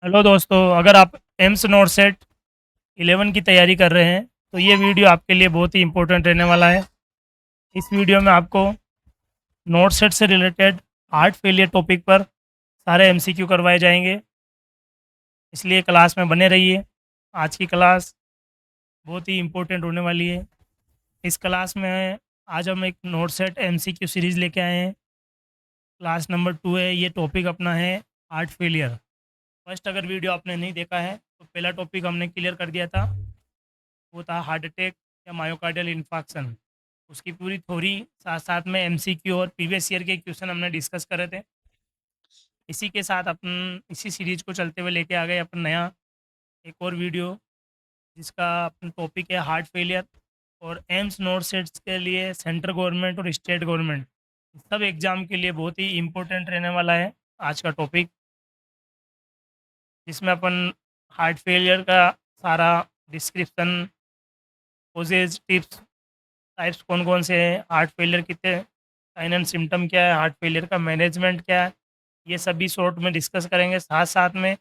Hello दोस्तों, अगर आप एम्स नोट सेट 11 की तैयारी कर रहे हैं तो ये वीडियो आपके लिए बहुत ही इम्पोर्टेंट रहने वाला है। इस वीडियो में आपको नोट सेट से रिलेटेड हार्ट फेलियर टॉपिक पर सारे एमसीक्यू करवाए जाएंगे, इसलिए क्लास में बने रहिए। आज की क्लास बहुत ही इम्पोर्टेंट होने वाली है। इस क्लास में आज हम एक नोट सेट एमसीक्यू सीरीज़ लेके आए हैं। क्लास नंबर 2 है। ये टॉपिक अपना है हार्ट फेलियर। फर्स्ट अगर वीडियो आपने नहीं देखा है तो पहला टॉपिक हमने क्लियर कर दिया था, वो था हार्ट अटैक या मायोकार्डियल इन्फार्क्शन। उसकी पूरी थ्योरी साथ साथ में एमसीक्यू और प्रीवियस ईयर के क्वेश्चन हमने डिस्कस करे थे। इसी के साथ अपन इसी सीरीज को चलते हुए लेके आ गए अपन नया एक और वीडियो, जिसका अपन टॉपिक है हार्ट फेलियर। और एम्स नोट सेट्स के लिए सेंट्रल गवर्नमेंट और स्टेट गवर्नमेंट सब एग्ज़ाम के लिए बहुत ही इम्पोर्टेंट रहने वाला है आज का टॉपिक, जिसमें अपन हार्ट फेलियर का सारा डिस्क्रिप्शन, कोजेज, टिप्स, टाइप्स कौन कौन से हैं, हार्ट फेलियर कितने, साइन एंड सिम्टम क्या है, हार्ट फेलियर का मैनेजमेंट क्या है, ये सभी शॉर्ट में डिस्कस करेंगे। साथ साथ में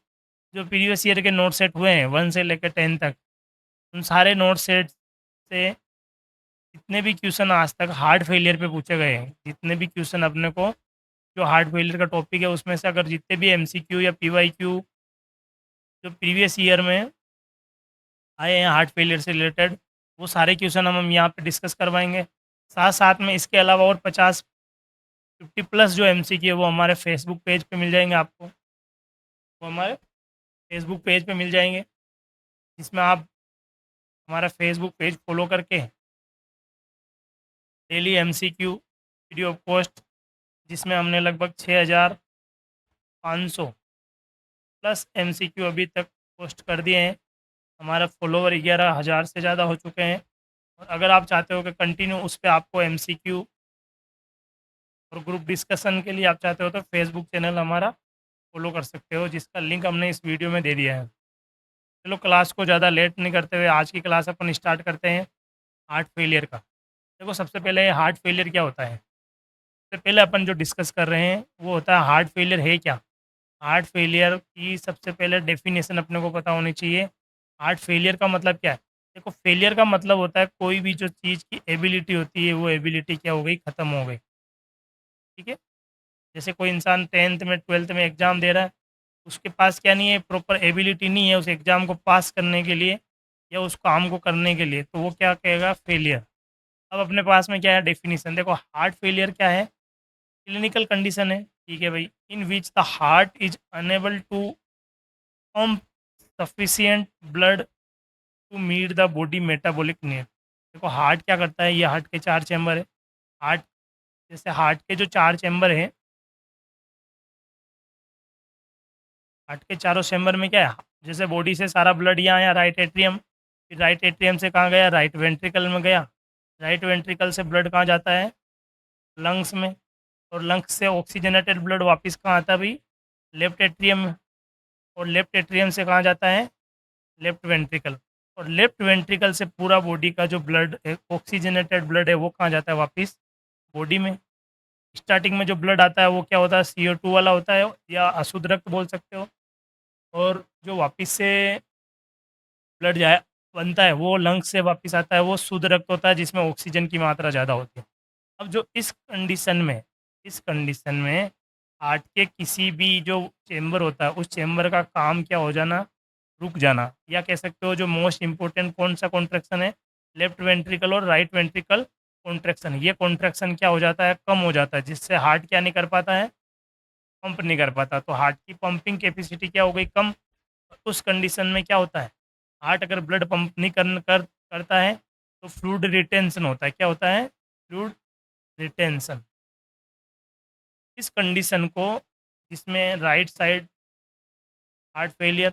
जो प्रीवियस ईयर के नोट सेट हुए हैं 1 से लेकर 10 तक, उन सारे नोट सेट से जितने भी क्वेश्चन आज तक हार्ट फेलियर पे पूछे गए हैं, जितने भी क्वेश्चन अपने को जो हार्ट फेलियर का टॉपिक है उसमें से अगर जितने भी एमसीक्यू या पीवाईक्यू जो प्रीवियस ईयर में आए हैं हार्ट फेलियर से रिलेटेड, वो सारे क्वेश्चन हम यहाँ पे डिस्कस करवाएंगे। साथ साथ में इसके अलावा और 50 प्लस जो एमसीक्यू है वो हमारे फेसबुक पेज पे मिल जाएंगे आपको। वो हमारे फेसबुक पेज पे मिल जाएंगे, जिसमें आप हमारा फेसबुक पेज फॉलो करके डेली एमसीक्यू वीडियो पोस्ट, जिसमें हमने लगभग 6500 प्लस एमसीक्यू अभी तक पोस्ट कर दिए हैं। हमारा फॉलोवर 11,000 से ज़्यादा हो चुके हैं। और अगर आप चाहते हो कि कंटिन्यू उस पर आपको एमसीक्यू और ग्रुप डिस्कशन के लिए आप चाहते हो तो फेसबुक चैनल हमारा फॉलो कर सकते हो, जिसका लिंक हमने इस वीडियो में दे दिया है। चलो क्लास को ज़्यादा लेट नहीं करते हुए आज की क्लास अपन स्टार्ट करते हैं हार्ट फेलियर का। देखो, सबसे पहले हार्ट फेलियर क्या होता है। सबसे पहले अपन जो डिस्कस कर रहे हैं वो होता है हार्ट फेलियर है क्या। हार्ट फेलियर की सबसे पहले डेफिनेशन अपने को पता होनी चाहिए। हार्ट फेलियर का मतलब क्या है। देखो, फेलियर का मतलब होता है कोई भी जो चीज़ की एबिलिटी होती है वो एबिलिटी क्या हो गई, ख़त्म हो गई। ठीक है। जैसे कोई इंसान 10th में 12th में एग्ज़ाम दे रहा है, उसके पास क्या नहीं है, प्रॉपर एबिलिटी नहीं है उस एग्ज़ाम को पास करने के लिए या उस काम को करने के लिए, तो वो क्या कहेगा, फेलियर। अब अपने पास में क्या है डेफिनेशन, देखो हार्ट फेलियर क्या है, क्लिनिकल कंडीशन है। ठीक है भाई, in which the heart is unable to pump sufficient blood to meet the body metabolic need. देखो हार्ट क्या करता है, ये हार्ट के 4 चैम्बर है। हार्ट, जैसे हार्ट के जो 4 चैम्बर हैं, हार्ट के चारों चैम्बर में क्या है, जैसे बॉडी से सारा ब्लड यहाँ आया राइट एट्रियम, फिर राइट एट्रियम से कहाँ गया, राइट वेंट्रिकल में गया। राइट वेंट्रिकल से ब्लड कहाँ जाता है, लंग्स में। और लंग्स से ऑक्सीजनेटेड ब्लड वापस कहाँ आता है भाई, लेफ्ट एट्रियम में। और लेफ्ट एट्रियम से कहाँ जाता है, लेफ्ट वेंट्रिकल। और लेफ्ट वेंट्रिकल से पूरा बॉडी का जो ब्लड ऑक्सीजनेटेड ब्लड है वो कहाँ जाता है, वापस बॉडी में। स्टार्टिंग में जो ब्लड आता है वो क्या होता है, CO2 वाला होता है या अशुद्ध रक्त बोल सकते हो। और जो वापस से ब्लड जाए बनता है वो लंग्स से वापस आता है, वो शुद्ध रक्त होता है जिसमें ऑक्सीजन की मात्रा ज़्यादा होती है। अब जो इस कंडीशन में हार्ट के किसी भी जो चेंबर होता है उस चेंबर का काम क्या हो जाना, रुक जाना। या कह सकते हो जो मोस्ट इम्पोर्टेंट कौन सा कॉन्ट्रैक्शन है, लेफ्ट वेंट्रिकल और राइट वेंट्रिकल कॉन्ट्रैक्शन। ये कॉन्ट्रैक्शन क्या हो जाता है, कम हो जाता है, जिससे हार्ट क्या नहीं कर पाता है, पंप नहीं कर पाता। तो हार्ट की पंपिंग कैपेसिटी क्या हो गई, कम। उस कंडीशन में क्या होता है, हार्ट अगर ब्लड पंप नहीं करता है तो फ्लूइड रिटेंशन होता है। क्या होता है, फ्लूइड रिटेंशन। इस कंडीशन को, जिसमें राइट साइड हार्ट फेलियर,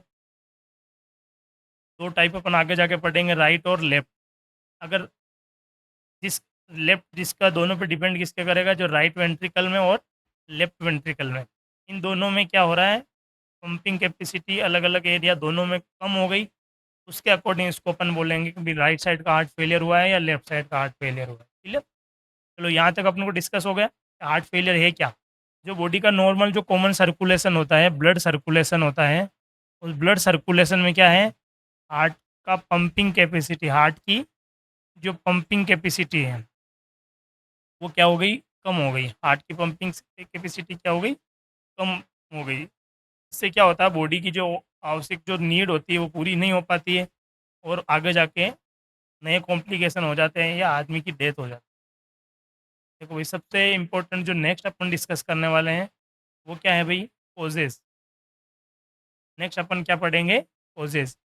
दो टाइप अपन आगे जाके पढ़ेंगे, राइट और लेफ्ट। अगर जिस लेफ्ट, जिसका दोनों पे डिपेंड किसके करेगा, जो राइट वेंट्रिकल में और लेफ्ट वेंट्रिकल में, इन दोनों में क्या हो रहा है, पंपिंग कैपेसिटी अलग अलग एरिया दोनों में कम हो गई। उसके अकॉर्डिंग इसको अपन बोलेंगे कि भाई राइट साइड का हार्ट फेलियर हुआ है या लेफ्ट साइड का हार्ट फेलियर हुआ है। क्लियर। चलो यहाँ तक अपन को डिस्कस हो गया हार्ट फेलियर है क्या। जो बॉडी का नॉर्मल जो कॉमन सर्कुलेशन होता है, ब्लड सर्कुलेशन होता है, उस ब्लड सर्कुलेशन में क्या है, हार्ट का पंपिंग कैपेसिटी, हार्ट की जो पंपिंग कैपेसिटी है वो क्या हो गई, कम हो गई। हार्ट की पंपिंग कैपेसिटी क्या हो गई, कम हो गई। इससे क्या होता है, बॉडी की जो आवश्यक जो नीड होती है वो पूरी नहीं हो पाती है, और आगे जाके नए कॉम्प्लिकेशन हो जाते हैं या आदमी की डेथ हो जाती है। देखो भाई, सबसे इम्पोर्टेंट जो नेक्स्ट अपन डिस्कस करने वाले हैं वो क्या है भाई, कोजेस। नेक्स्ट अपन क्या पढ़ेंगे, कोजेस।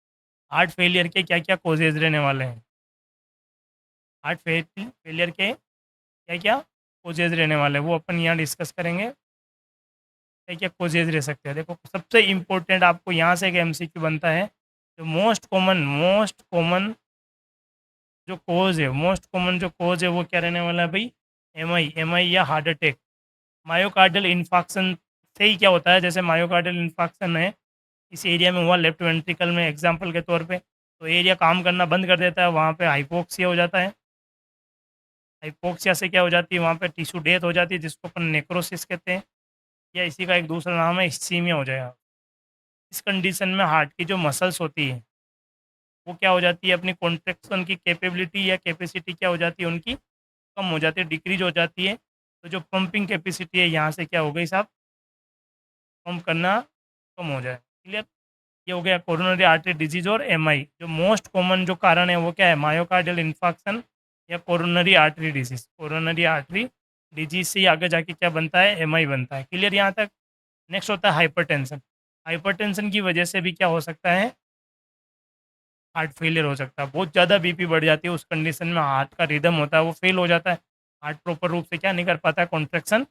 हार्ट फेलियर के क्या क्या कोजेज रहने वाले हैं, हार्ट फेलियर के क्या क्या कोजेज रहने वाले हैं वो अपन यहाँ डिस्कस करेंगे। क्या क्या कोजेज रह सकते हैं, देखो सबसे इम्पोर्टेंट आपको यहाँ से एक एमसीक्यू बनता है। जो मोस्ट कॉमन जो कोज है, मोस्ट कॉमन जो कोज है वो क्या रहने वाला है भाई, एमआई या हार्ट अटैक। मायोकार्डियल इन्फाक्शन से ही क्या होता है, जैसे मायोकार्डियल इन्फाक्शन है इस एरिया में हुआ, लेफ्ट वेंट्रिकल में एग्जाम्पल के तौर पे, तो एरिया काम करना बंद कर देता है, वहाँ पे हाइपोक्सिया हो जाता है। हाइपोक्सिया से क्या हो जाती है, वहाँ पे टिश्यू डेथ हो जाती है, जिसको अपन नेक्रोसिस कहते हैं, या इसी का एक दूसरा नाम है इस्कीमिया हो जाएगा। इस कंडीशन में हार्ट की जो मसल्स होती है वो क्या हो जाती है, अपनी कॉन्ट्रेक्शन की कैपेबिलिटी या कैपेसिटी क्या हो जाती है उनकी, कम हो जाती है, डिक्रीज हो जाती है। तो जो पंपिंग कैपेसिटी है यहाँ से क्या हो गई साहब, पंप करना कम हो जाए। क्लियर। ये हो गया कोरोनरी आर्टरी डिजीज और एमआई। जो मोस्ट कॉमन जो कारण है वो क्या है, मायोकार्डियल इन्फाक्शन या coronary artery disease. Coronary artery disease से ही आगे जाके क्या बनता है, एमआई बनता है। क्लियर यहाँ तक। नेक्स्ट होता है हाइपरटेंशन। हाइपरटेंशन की वजह से भी क्या हो सकता है, हार्ट फेलियर हो सकता है। बहुत ज़्यादा बीपी बढ़ जाती है, उस कंडीशन में हार्ट का रिदम होता है वो फेल हो जाता है। हार्ट प्रॉपर रूप से क्या नहीं कर पाता है, कॉन्ट्रैक्शन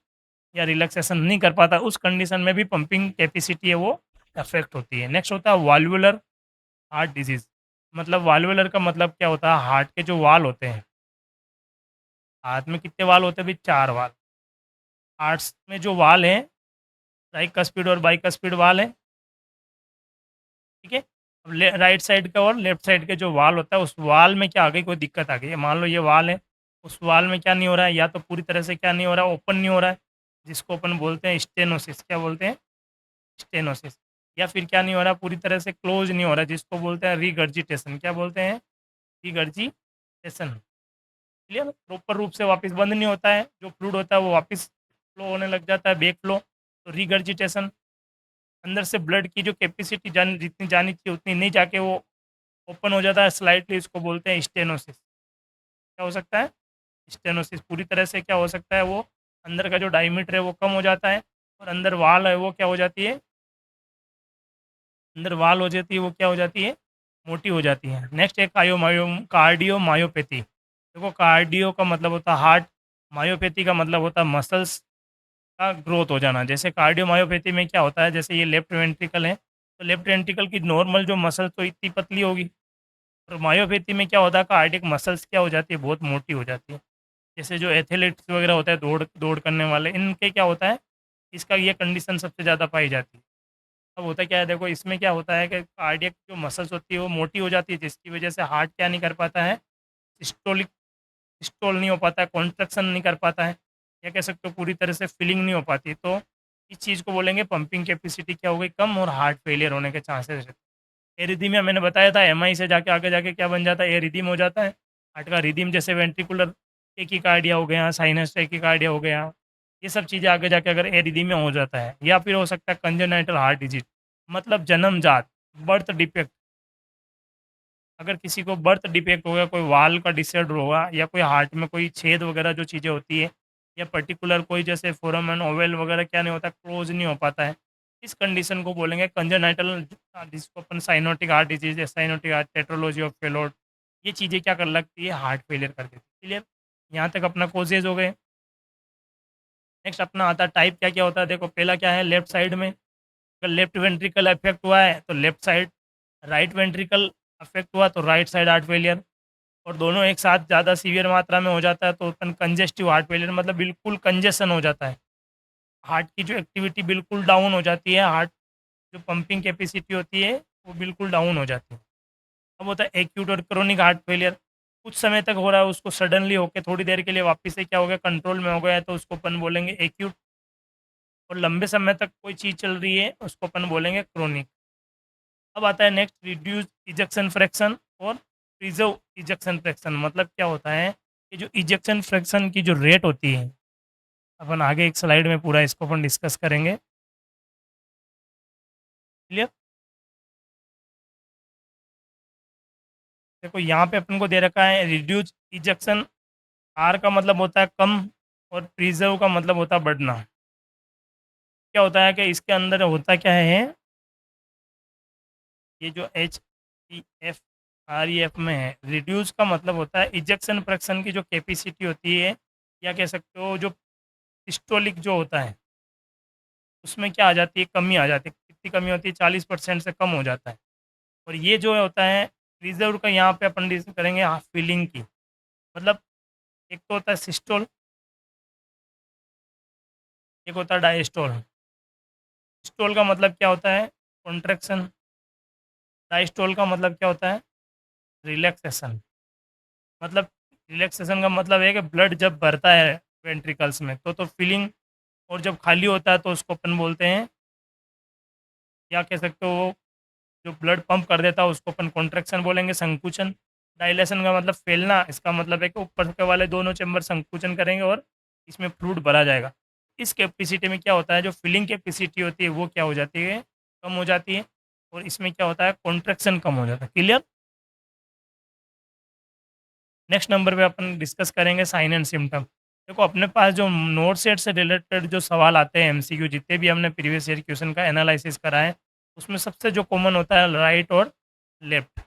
या रिलैक्सेशन नहीं कर पाता। उस कंडीशन में भी पंपिंग कैपेसिटी है वो अफेक्ट होती है। नेक्स्ट होता है वाल्वुलर हार्ट डिजीज़। मतलब वाल्वुलर का मतलब क्या होता है, हार्ट के जो वाल होते हैं, हार्ट में कितने वाल होते हैं भाई, 4 वाल। हार्ट्स में जो वाल हैं, ट्राइकस्पिड और बाइकस्पिड वाल हैं, ठीक है। अब राइट साइड का और लेफ्ट साइड के जो वाल होता है, उस वाल में क्या आ गई, कोई दिक्कत आ गई है, मान लो ये वाल है, उस वाल में क्या नहीं हो रहा है, या तो पूरी तरह से क्या नहीं हो रहा है, ओपन नहीं हो रहा है, जिसको अपन बोलते हैं स्टेनोसिस। क्या बोलते हैं, स्टेनोसिस। या फिर क्या नहीं हो रहा, पूरी तरह से क्लोज नहीं हो रहा है, जिसको बोलते हैं रिगर्जिटेशन। क्या बोलते हैं, रिगर्जिटेशन। क्लियर। प्रॉपर रूप से वापस बंद नहीं होता है, जो फ्लूइड होता है वो वापस फ्लो होने लग जाता है, बैक फ्लो, तो रिगर्जिटेशन। अंदर से ब्लड की जो कैपेसिटी जितनी जानी चाहिए उतनी नहीं जाके वो ओपन हो जाता है स्लाइटली, इसको बोलते हैं स्टेनोसिस। क्या हो सकता है, स्टेनोसिस। पूरी तरह से क्या हो सकता है, वो अंदर का जो डायमीटर है वो कम हो जाता है, और अंदर वाल है वो क्या हो जाती है, अंदर वाल हो जाती है वो क्या हो जाती है, मोटी हो जाती है। नेक्स्ट है कार्डियोमायोपैथी। देखो कार्डियो का मतलब होता है हार्ट, मायोपैथी का मतलब होता है मसल्स का ग्रोथ हो जाना। जैसे कार्डियोमायोपैथी में क्या होता है, जैसे ये लेफ्ट वेंट्रिकल है, तो लेफ्ट वेंट्रिकल की नॉर्मल जो मसल तो इतनी पतली होगी, और मायोपैथी में क्या होता है, कार्डियक मसल्स क्या हो जाती है, बहुत मोटी हो जाती है। जैसे जो एथलीट्स वगैरह होते हैं, दौड़ दौड़ करने वाले, इनके क्या होता है, इसका ये कंडीशन सबसे ज़्यादा पाई जाती है। अब होता क्या है, देखो इसमें क्या होता है कि कार्डियक जो मसल्स होती है वो मोटी हो जाती है, जिसकी वजह से हार्ट क्या नहीं कर पाता है, सिस्टोलिक सिस्टोल नहीं हो पाता है, कॉन्ट्रैक्शन नहीं कर पाता है, या कह सकते हो पूरी तरह से फिलिंग नहीं हो पाती। तो इस चीज़ को बोलेंगे पंपिंग कैपेसिटी क्या हो गई कम, और हार्ट फेलियर होने के चांसेस रहते हैं। एरिथमिया मैंने बताया था, एमआई से जाके आगे जाके क्या बन जाता है, एरिथम हो जाता है। हार्ट का रिदम, जैसे वेंट्रिकुलर टेकिकार्डिया हो गया, साइनस टेकिकार्डिया हो गया, ये सब चीज़ें आगे जाके अगर एरिथमिया हो जाता है। या फिर हो सकता है कंजेनाइटल हार्ट डिजीज, मतलब जन्मजात, बर्थ डिफेक्ट। अगर किसी को बर्थ डिफेक्ट हो गया, कोई वाल का डिसऑर्डर होगा, या कोई हार्ट में कोई छेद वगैरह जो चीज़ें होती है, या पर्टिकुलर कोई जैसे फोरामन ओवल वगैरह क्या नहीं होता, क्लोज नहीं हो पाता है, इस कंडीशन को बोलेंगे कंजेनाइटल, जिसको अपन साइनोटिक हार्ट डिजीज या साइनोटिक हार्ट टेट्रोलॉजी ऑफ फेलोड। ये चीज़ें क्या कर लगती है, हार्ट फेलियर कर देती है। क्लियर। यहाँ तक अपना कोजेज हो गए। नेक्स्ट अपना आता है टाइप, क्या क्या होता है। देखो पहला क्या है, लेफ्ट साइड में अगर लेफ्ट वेंट्रिकल अफेक्ट हुआ है तो left side, right ventricle affect हुआ तो राइट साइड हार्ट फेलियर, और दोनों एक साथ ज़्यादा सीवियर मात्रा में हो जाता है तो अपन कंजेस्टिव हार्ट फेलियर, मतलब बिल्कुल कंजेशन हो जाता है, हार्ट की जो एक्टिविटी बिल्कुल डाउन हो जाती है, हार्ट जो पंपिंग कैपेसिटी होती है वो बिल्कुल डाउन हो जाती है। अब होता है एक्यूट और क्रोनिक हार्ट फेलियर। कुछ समय तक हो रहा है, उसको सडनली होकर थोड़ी देर के लिए वापस से क्या हो गया, कंट्रोल में हो गया है, तो उसको अपन बोलेंगे एक्यूट। और लंबे समय तक कोई चीज़ चल रही है उसको अपन बोलेंगे क्रोनिक। अब आता है नेक्स्ट रिड्यूस इजेक्शन फ्रैक्शन और प्रिजर्व इजेक्शन फ्रैक्शन। मतलब क्या होता है कि जो इजेक्शन फ्रैक्शन की जो रेट होती है, अपन आगे एक स्लाइड में पूरा इसको अपन डिस्कस करेंगे। क्लियर? देखो यहाँ पे अपन को दे रखा है रिड्यूस इजेक्शन। आर का मतलब होता है कम और प्रिजर्व का मतलब होता है बढ़ना। क्या होता है कि इसके अंदर होता क्या है, ये जो H E F R E F में है, रिड्यूस का मतलब होता है इजेक्शन फ्रैक्शन की जो कैपेसिटी होती है, या कह सकते हो जो सिस्टोलिक जो होता है, उसमें क्या आ जाती है, कमी आ जाती है। कितनी कमी होती है? 40% से कम हो जाता है। और ये जो होता है रिजर्व का, यहाँ पे अपन डिस्कस करेंगे फीलिंग की। मतलब एक तो होता है सिस्टोल, एक होता है डायस्टोल। सिस्टोल का मतलब क्या होता है? कॉन्ट्रैक्शन। डायस्टोल का मतलब क्या होता है? रिलैक्सेशन। मतलब रिलैक्सेशन का मतलब है कि ब्लड जब भरता है वेंट्रिकल्स में तो फीलिंग, और जब खाली होता है तो उसको अपन बोलते हैं, या कह सकते हो जो ब्लड पंप कर देता है उसको अपन कॉन्ट्रैक्शन बोलेंगे, संकुचन। डायलेशन का मतलब फैलना, इसका मतलब है कि ऊपर के वाले दोनों चैम्बर संकुचन करेंगे और इसमें फ्लूइड भरा जाएगा। इस कैपेसिटी में क्या होता है, जो फिलिंग कैपेसिटी होती है वो क्या हो जाती है, कम हो जाती है। और इसमें क्या होता है, कॉन्ट्रैक्शन कम हो जाता है। क्लियर? नेक्स्ट नंबर पे अपन डिस्कस करेंगे साइन एंड सिम्टम। देखो अपने पास जो नोट सेट से रिलेटेड जो सवाल आते हैं एमसीक्यू, जितने भी हमने प्रीवियस ईयर क्वेश्चन का एनालिसिस करा है, उसमें सबसे जो कॉमन होता है राइट और left.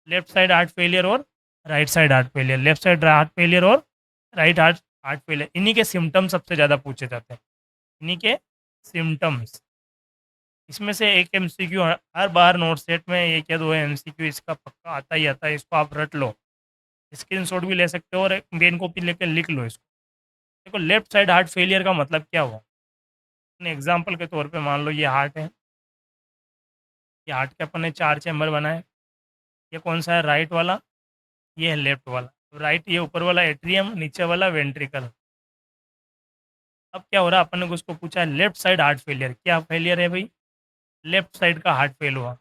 Left side heart failure और right side heart failure. Left side heart failure और राइट हार्ट हार्ट फेलियर, इन्हीं के सिम्टम्स सबसे ज़्यादा पूछे जाते हैं। इन्हीं के सिम्टम्स। इसमें से एक MCQ her bar not set में एक या दो एमसीक्यू इसका पक्का आता ही आता है, इसको आप रट लो। स्क्रीनशॉट भी ले सकते हो और एक पेन कॉपी लेकर लिख लो इसको। देखो लेफ्ट साइड हार्ट फेलियर का मतलब क्या हुआ, अपने एग्जाम्पल के तौर पे मान लो ये हार्ट है। ये हार्ट के अपन ने चार चैम्बर बनाए। ये कौन सा है? राइट वाला। ये है लेफ्ट वाला। राइट ये ऊपर वाला एट्रियम, नीचे वाला वेंट्रिकल। अब क्या हो रहा है, अपन ने उसको पूछा है लेफ्ट साइड हार्ट फेलियर, क्या फेलियर है भाई? लेफ्ट साइड का हार्ट फेल हुआ।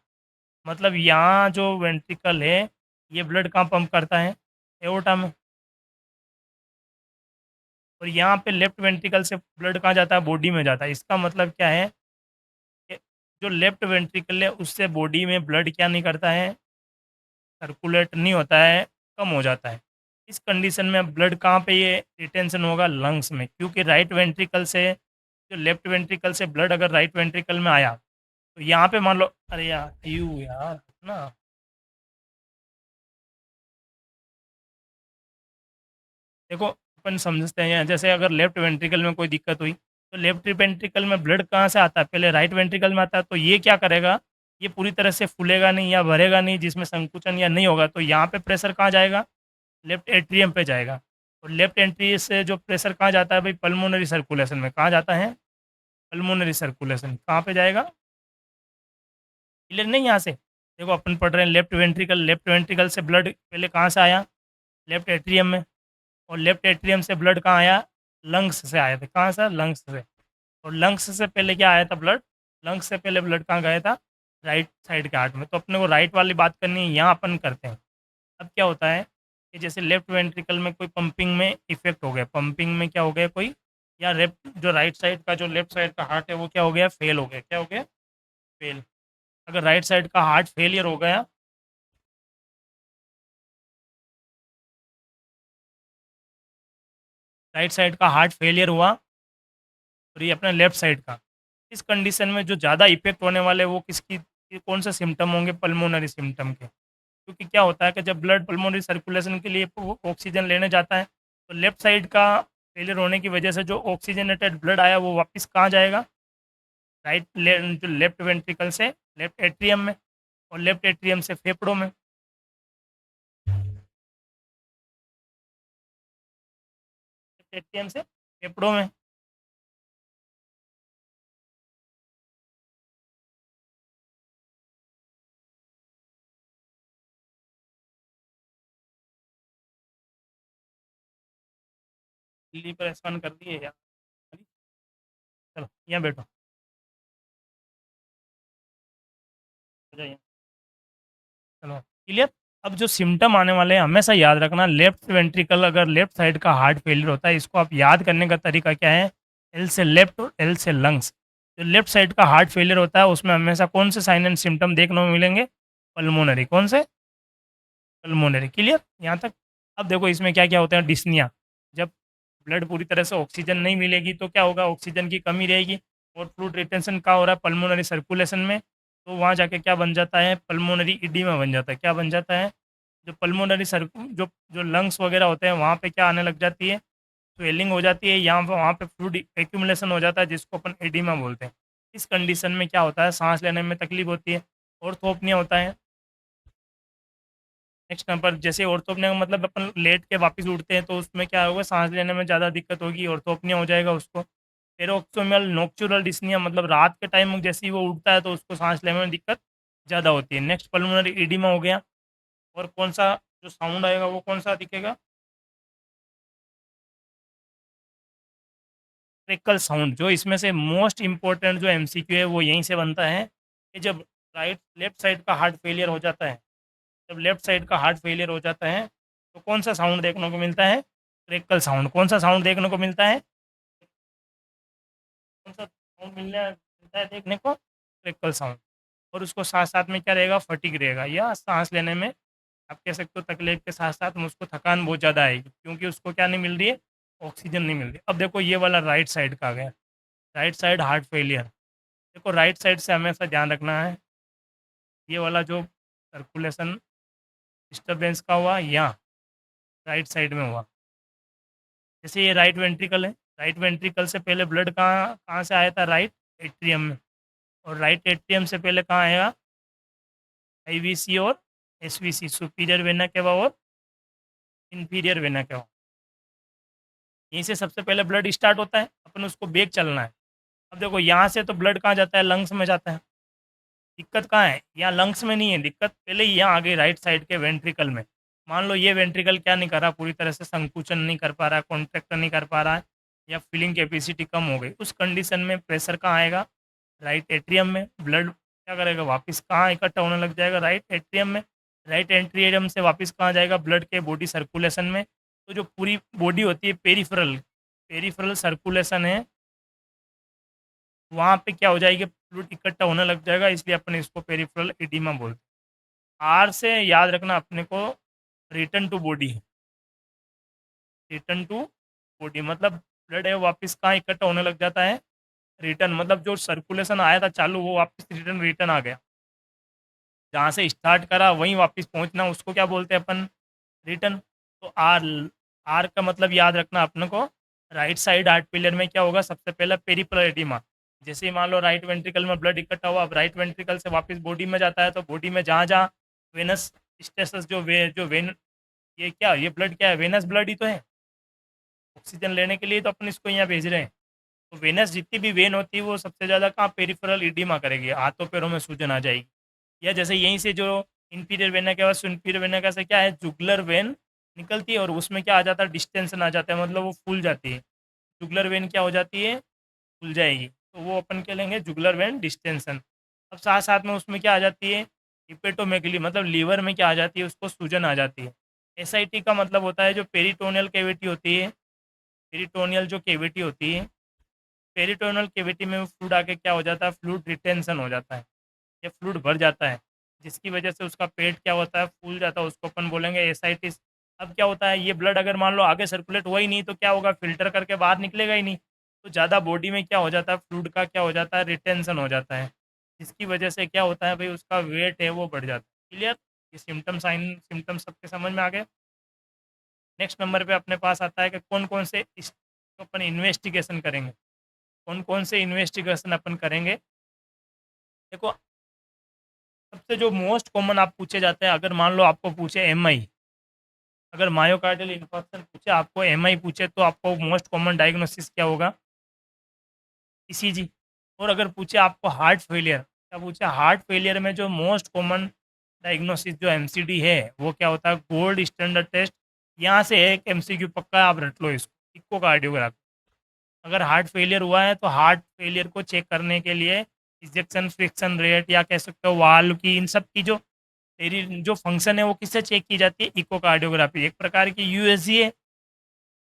मतलब यहाँ जो वेंट्रिकल है, ये ब्लड कहाँ पंप करता है? एओर्टा में। और यहाँ पे लेफ्ट वेंट्रिकल से ब्लड कहाँ जाता है? बॉडी में जाता है। इसका मतलब क्या है कि जो लेफ्ट वेंट्रिकल है उससे बॉडी में ब्लड क्या नहीं करता है, सर्कुलेट नहीं होता है, कम हो जाता है। इस कंडीशन में ब्लड कहाँ पे ये रिटेंशन होगा? लंग्स में। क्योंकि राइट वेंट्रिकल से जो लेफ्ट वेंट्रिकल से ब्लड अगर राइट वेंट्रिकल में आया तो यहाँ पे मान लो, अरे यार यू यार ना, देखो अपन समझते हैं जैसे अगर लेफ्ट वेंट्रिकल में कोई दिक्कत हुई तो लेफ्ट वेंट्रिकल में ब्लड कहाँ से आता है? पहले राइट वेंट्रिकल में आता है। तो ये क्या करेगा, ये पूरी तरह से फूलेगा नहीं या भरेगा नहीं, जिसमें संकुचन या नहीं होगा, तो यहाँ पे प्रेशर कहाँ जाएगा? लेफ्ट एट्रियम पे जाएगा। और लेफ्ट एंट्री से जो प्रेशर कहाँ जाता है भाई? पल्मोनरी सर्कुलेशन में। कहाँ जाता है? Pulmonary circulation. कहाँ पे जाएगा? क्लियर नहीं यहाँ से? देखो अपन पढ़ रहे हैं लेफ्ट वेंट्रिकल। लेफ्ट वेंट्रिकल से ब्लड पहले कहाँ से आया? लेफ्ट एट्रियम में। और लेफ्ट एट्रियम से ब्लड कहाँ आया? लंग्स से आया था। कहाँ से? लंग्स से। और लंग्स से पहले क्या आया था? ब्लड। लंग्स से पहले ब्लड कहाँ गया था? राइट साइड के हार्ट में। तो अपने को राइट वाली बात करनी है, यहाँ अपन करते हैं। अब क्या होता है कि जैसे लेफ्ट वेंट्रिकल में कोई पंपिंग में इफेक्ट हो गया, पंपिंग में क्या हो गया कोई, या लेफ्ट जो राइट साइड का जो लेफ्ट साइड का हार्ट है वो क्या हो गया? फेल हो गया। क्या हो गया? फेल। अगर राइट साइड का हार्ट फेलियर हो गया, राइट साइड का हार्ट फेलियर हुआ और ये अपने लेफ्ट साइड का, इस कंडीशन में जो ज़्यादा इफेक्ट होने वाले वो किसकी, कौन से सिम्टम होंगे? पल्मोनरी सिम्टम के। क्योंकि क्या होता है कि जब ब्लड पल्मोनरी सर्कुलेशन के लिए वो ऑक्सीजन लेने जाता है तो लेफ्ट साइड का फेलियर होने की वजह से जो ऑक्सीजनेटेड ब्लड आया वो वापस कहाँ जाएगा? जो लेफ्ट वेंट्रिकल से लेफ्ट एट्रियम में, और लेफ्ट एट्रियम से फेफड़ों में। लेफ्ट एट्रियम से फेफड़ों में। दिल्ली पर एहसान कर दिए यार। चलो यहाँ बैठो, हो जाइए। चलो क्लियर। अब जो सिम्टम आने वाले हैं हमेशा याद रखना, लेफ्ट वेंट्रिकल अगर लेफ्ट साइड का हार्ट फेलियर होता है, इसको आप याद करने का तरीका क्या है, एल से लेफ्ट और एल से लंग्स। जो लेफ्ट साइड का हार्ट फेलियर होता है उसमें हमेशा कौन से साइन एंड सिम्टम देखने को मिलेंगे, पल्मोनरी, कौन से, पल्मोनरी। क्लियर यहाँ तक। अब देखो इसमें क्या क्या होता है, डिस्निया, जब ब्लड पूरी तरह से ऑक्सीजन नहीं मिलेगी तो क्या होगा, ऑक्सीजन की कमी रहेगी और फ्लूइड रिटेंशन का हो रहा है पल्मोनरी सर्कुलेशन में, तो वहाँ जाके क्या बन जाता है, पल्मोनरी इडीमा बन जाता है। क्या बन जाता है, जो पल्मोनरी सर्कु जो जो लंग्स वगैरह होते हैं वहाँ पे क्या आने लग जाती है, स्वेलिंग हो जाती है, यहाँ पर वहाँ पे फ्लूइड एक्यूमुलेशन हो जाता है जिसको अपन एडिमा बोलते हैं। इस कंडीशन में क्या होता है, सांस लेने में तकलीफ होती है, ऑर्थोपनिया होता है। नेक्स्ट नंबर, जैसे ऑर्थोपनिया का मतलब अपन लेट के वापस उठते हैं तो उसमें क्या होगा, सांस लेने में ज़्यादा दिक्कत होगी, ऑर्थोपनिया हो जाएगा उसको। पेरोक्सोमियल नोक्चुरल डिस्निया, मतलब रात के टाइम में जैसे ही वो उठता है तो उसको सांस लेने में दिक्कत ज़्यादा होती है। नेक्स्ट पल्मोनरी एडिमा हो गया। और कौन सा जो साउंड आएगा वो कौन सा दिखेगा, ट्रिकल साउंड। जो इसमें से मोस्ट इंपॉर्टेंट जो एमसीक्यू है वो यहीं से बनता है कि जब लेफ्ट साइड का हार्ट फेलियर हो जाता है, जब लेफ्ट साइड का हार्ट फेलियर हो जाता है तो कौन सा साउंड देखने को मिलता है, ट्रिकल साउंड। कौन सा साउंड देखने को मिलता है, कौन सा साउंड मिलता है देखने को, ट्रिकल साउंड। और उसको साथ साथ में क्या रहेगा, फटीग रहेगा, या सांस लेने में आप कह सकते हो तकलीफ के साथ साथ में उसको थकान बहुत ज़्यादा आएगी, क्योंकि उसको क्या नहीं मिल रही है, ऑक्सीजन नहीं मिल रही। अब देखो ये वाला राइट साइड का आ गया, राइट साइड हार्ट फेलियर। देखो राइट साइड से हमेशा ध्यान रखना है, ये वाला जो सर्कुलेशन डिस्टर्बेंस का हुआ या राइट साइड में हुआ, जैसे ये राइट वेंट्रिकल है, राइट वेंट्रिकल से पहले ब्लड कहाँ कहाँ से आया था, राइट एट्रियम में, और राइट एट्रियम से पहले कहाँ आएगा, आईवीसी और एसवीसी, सुपीरियर वेना केवा और इन्फीरियर वेना केवा। यहीं से सबसे पहले ब्लड स्टार्ट होता है, अपन उसको बेग चलना है। अब देखो यहाँ से तो ब्लड कहाँ जाता है, लंग्स में जाता है। दिक्कत कहाँ है, यहाँ लंग्स में नहीं है दिक्कत, पहले ही यहाँ आ गई राइट साइड के वेंट्रिकल में। मान लो ये वेंट्रिकल क्या नहीं कर रहा, पूरी तरह से संकुचन नहीं कर पा रहा है, कॉन्ट्रैक्ट नहीं कर पा रहा है, या फिलिंग कैपेसिटी कम हो गई, उस कंडीशन में प्रेशर कहाँ आएगा, राइट एट्रियम में। ब्लड क्या करेगा, वापस कहाँ इकट्ठा होने लग जाएगा, राइट एट्रियम में। राइट एट्रियम से वापस कहाँ जाएगा, ब्लड के बॉडी सर्कुलेशन में। तो जो पूरी बॉडी होती है पेरिफेरल, पेरिफेरल सर्कुलेशन है, वहाँ पे क्या हो जाएगी, फ्लूइड इकट्ठा होने लग जाएगा, इसलिए अपन इसको पेरिफेरल एडिमा बोलते हैं। आर से याद रखना अपने को, return to body, return to body मतलब ब्लड है वापस कहाँ इकट्ठा होने लग जाता है, रिटर्न मतलब जो सर्कुलेशन आया था चालू वो वापस रिटर्न रिटर्न आ गया, जहाँ से स्टार्ट करा वहीं वापस पहुँचना, उसको क्या बोलते हैं अपन, रिटर्न। तो आर, आर का मतलब याद रखना अपने को, राइट साइड हार्ट फेलियर में क्या होगा, सबसे पहला पेरिफेरल एडिमा। जैसे ही मान लो राइट वेंट्रिकल में ब्लड इकट्ठा हुआ, अब राइट वेंट्रिकल से वापस बॉडी में जाता है, तो बॉडी में जहाँ जहाँ वेनस स्टेसस, जो वेन, ये क्या, ये ब्लड क्या है, वेनस ब्लड ही तो है, ऑक्सीजन लेने के लिए तो अपन इसको यहाँ भेज रहे हैं। तो वेनस जितनी भी वेन होती है वो सबसे ज़्यादा कहाँ, पेरिफेरल इडीमा करेगी, हाथों पैरों में सूजन आ जाएगी। या जैसे यहीं से जो इंफीरियर वेना के बाद सुपीरियर वेना का से क्या है, जुगलर वेन निकलती है और उसमें क्या आ जाता है, डिस्टेंशन आ जाता है, मतलब वो फूल जाती है। जुगलर वेन क्या हो जाती है, फूल जाएगी, तो वो अपन क्या लेंगे, जुगलर वेन डिस्टेंशन। अब साथ साथ में उसमें क्या आ जाती है, हिपेटोमेगली, मतलब लीवर में क्या आ जाती है, उसको सूजन आ जाती है। एसआईटी का मतलब होता है जो पेरिटोनियल कैविटी होती है, पेरिटोनियल जो कैविटी होती है, पेरिटोनियल कैविटी में फ्लूइड आके क्या हो जाता है, फ्लूइड रिटेंशन हो जाता है, या फ्लूइड भर जाता है, जिसकी वजह से उसका पेट क्या होता है, फूल जाता है, उसको अपन बोलेंगे एसाइटिस। अब क्या होता है, ये ब्लड अगर मान लो आगे सर्कुलेट हुआ ही नहीं तो क्या होगा, फिल्टर करके बाहर निकलेगा ही नहीं, तो ज़्यादा बॉडी में क्या हो जाता है, फ्लूइड का क्या हो जाता है, रिटेंशन हो जाता है, जिसकी वजह से क्या होता है भाई, उसका वेट है वो बढ़ जाता है। क्लियर, ये सिम्टम साइन सिम्टम सबके समझ में आ गए। नेक्स्ट नंबर पे अपने पास आता है कि कौन कौन से इस अपन इन्वेस्टिगेशन करेंगे, कौन कौन से इन्वेस्टिगेशन अपन करेंगे। देखो सबसे जो मोस्ट कॉमन आप पूछे जाते हैं, अगर मान लो आपको पूछे एमआई, अगर मायोकार्डियल इन्फार्क्शन पूछे आपको, एमआई पूछे, तो आपको मोस्ट कॉमन डायग्नोसिस क्या होगा, ईसीजी। और अगर पूछे आपको हार्ट फेलियर, क्या पूछे, हार्ट फेलियर में जो मोस्ट कॉमन डायग्नोसिस जो एमसीडी है वो क्या होता है, गोल्ड स्टैंडर्ड टेस्ट। यहाँ से एक एमसीक्यू पक्का है, आप रट लो इसको, इकोकार्डियोग्राफी। अगर हार्ट फेलियर हुआ है तो हार्ट फेलियर को चेक करने के लिए इजेक्शन फ्रिक्शन रेट, या कह सकते हो वाल्व की, इन सब की जो तेरी जो फंक्शन है वो किससे चेक की जाती है? इकोकार्डियोग्राफी, एक प्रकार की यूएसजी है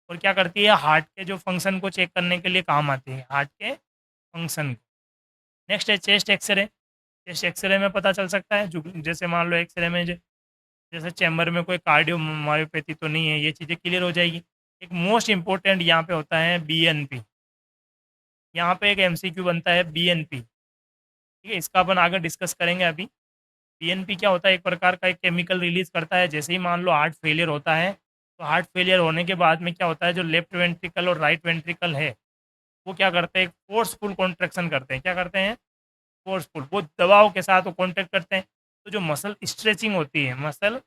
और क्या करती है? हार्ट के जो फंक्शन को चेक करने के लिए काम आती है, हार्ट के फंक्शन को। नेक्स्ट है चेस्ट एक्सरे। चेस्ट एक्सरे में पता चल सकता है, जो जैसे मान लो एक्सरे में जैसे चैम्बर में कोई कार्डियोमायोपैथी तो नहीं है, ये चीज़ें क्लियर हो जाएगी। एक मोस्ट इम्पोर्टेंट यहाँ पे होता है बीएनपी। यहाँ पे एक एमसीक्यू बनता है बीएनपी, ठीक है, इसका अपन आगे डिस्कस करेंगे अभी। बीएनपी क्या होता है? एक प्रकार का एक केमिकल रिलीज करता है जैसे ही मान लो हार्ट फेलियर होता है, तो हार्ट फेलियर होने के बाद में क्या होता है, जो लेफ्ट वेंट्रिकल और राइट वेंट्रिकल है वो क्या करते हैं? फोर्सफुल कॉन्ट्रेक्शन करते हैं। क्या करते हैं? फोर्सफुल, वो दबाव के साथ वो कॉन्ट्रैक्ट करते हैं। तो जो मसल स्ट्रेचिंग होती है, मसल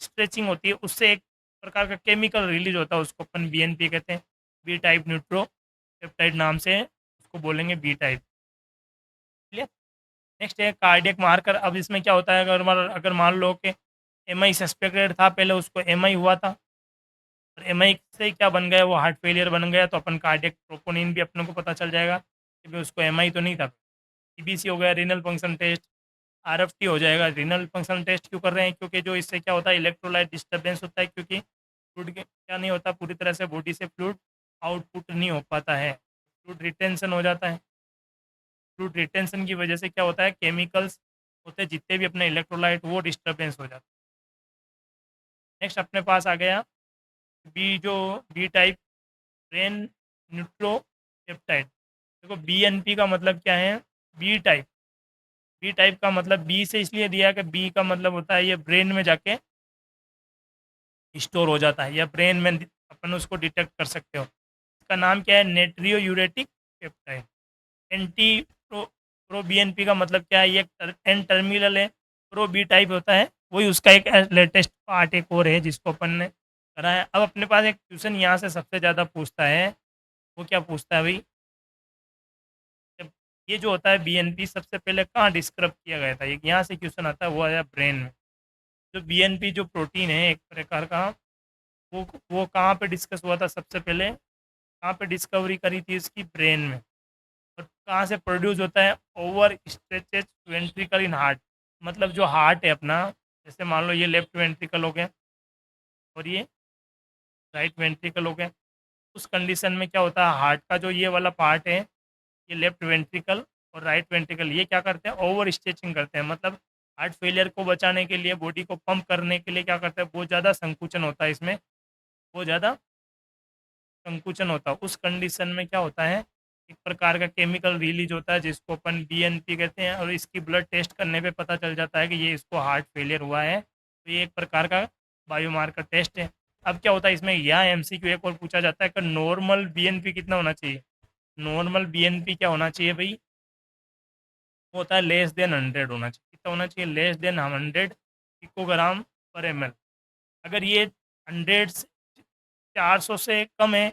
स्ट्रेचिंग होती है, उससे एक प्रकार का केमिकल रिलीज होता है, उसको अपन बीएनपी कहते हैं। बी टाइप न्यूट्रो पेप्टाइड नाम से उसको बोलेंगे, बी टाइप। क्लियर? नेक्स्ट है कार्डियक मार्कर। अब इसमें क्या होता है, अगर मान लो कि एमआई सस्पेक्टेड था पहले, उसको एमआई हुआ था और एमआई से क्या बन गया, वो हार्ट फेलियर बन गया, तो अपन कार्डियक ट्रोपोनिन भी अपने को पता चल जाएगा कि भाई उसको एमआई तो नहीं था। ईबीसी हो गया, रीनल फंक्शन टेस्ट। आरएफटी हो जाएगा। रीनल फंक्शन टेस्ट क्यों कर रहे हैं? क्योंकि जो इससे क्या होता है, इलेक्ट्रोलाइट डिस्टर्बेंस होता है, क्योंकि फ्लूइड क्या नहीं होता, पूरी तरह से बॉडी से फ्लूइड आउटपुट नहीं हो पाता है, फ्लूइड रिटेंशन हो जाता है। फ्लूइड रिटेंशन की वजह से क्या होता है, केमिकल्स होते हैं जितने भी अपने इलेक्ट्रोलाइट, वो डिस्टर्बेंस हो जाता है। नेक्स्ट अपने पास आ गया जो बी टाइप ब्रेन न्यूट्रोपेप्टाइड। देखो बीएनपी का मतलब क्या है? B type. बी टाइप का मतलब बी से इसलिए दिया कि बी का मतलब होता है ये ब्रेन में जाके स्टोर हो जाता है, या ब्रेन में अपन उसको डिटेक्ट कर सकते हो। इसका नाम क्या है? Natriuretic peptide. NT pro pro BNP का मतलब क्या है? ये एन टर्मिनल है। प्रो बी टाइप होता है, वही उसका एक लेटेस्ट पार्ट एक और है जिसको अपन ने करा है। अब अपने पास एक क्वेश्चन यहाँ से सबसे ज़्यादा पूछता है, वो क्या पूछता है भाई? जब ये जो होता है बीएनपी सबसे पहले कहाँ डिस्क्राइब किया गया था? एक यहाँ से क्वेश्चन आता है, वो आया ब्रेन में। जो बीएनपी जो प्रोटीन है एक प्रकार का, वो वो कहाँ पे डिस्कस हुआ था सबसे पहले? कहाँ पे डिस्कवरी करी थी इसकी? ब्रेन में। और कहाँ से प्रोड्यूस होता है? Over stretches ventricle in heart. मतलब जो हार्ट है अपना, जैसे मान लो ये लेफ्ट वेंट्रिकल हो गया और ये राइट वेंट्रिकल हो गया। उस कंडीशन में क्या होता है, हार्ट का जो ये वाला पार्ट है, ये लेफ्ट वेंट्रिकल और राइट वेंट्रिकल, ये क्या करते हैं? ओवर स्ट्रेचिंग करते हैं। मतलब हार्ट फेलियर को बचाने के लिए, बॉडी को पंप करने के लिए क्या करते हैं? बहुत ज़्यादा संकुचन होता है इसमें, बहुत ज़्यादा संकुचन होता है। उस कंडीशन में क्या होता है, एक प्रकार का केमिकल रिलीज होता है जिसको अपन बीएनपी कहते हैं, और इसकी ब्लड टेस्ट करने पे पता चल जाता है कि ये इसको हार्ट फेलियर हुआ है। तो ये एक प्रकार का बायोमार्कर टेस्ट है। अब क्या होता है इसमें, यहाँ एमसीक्यू एक और पूछा जाता है कि नॉर्मल बीएनपी कितना होना चाहिए? नॉर्मल बीएनपी क्या होना चाहिए भाई? वो होता है लेस देन 100 होना चाहिए। कितना होना चाहिए? लेस देन 100 पिकोग्राम पर एम एल। अगर ये 100 से 400 से कम है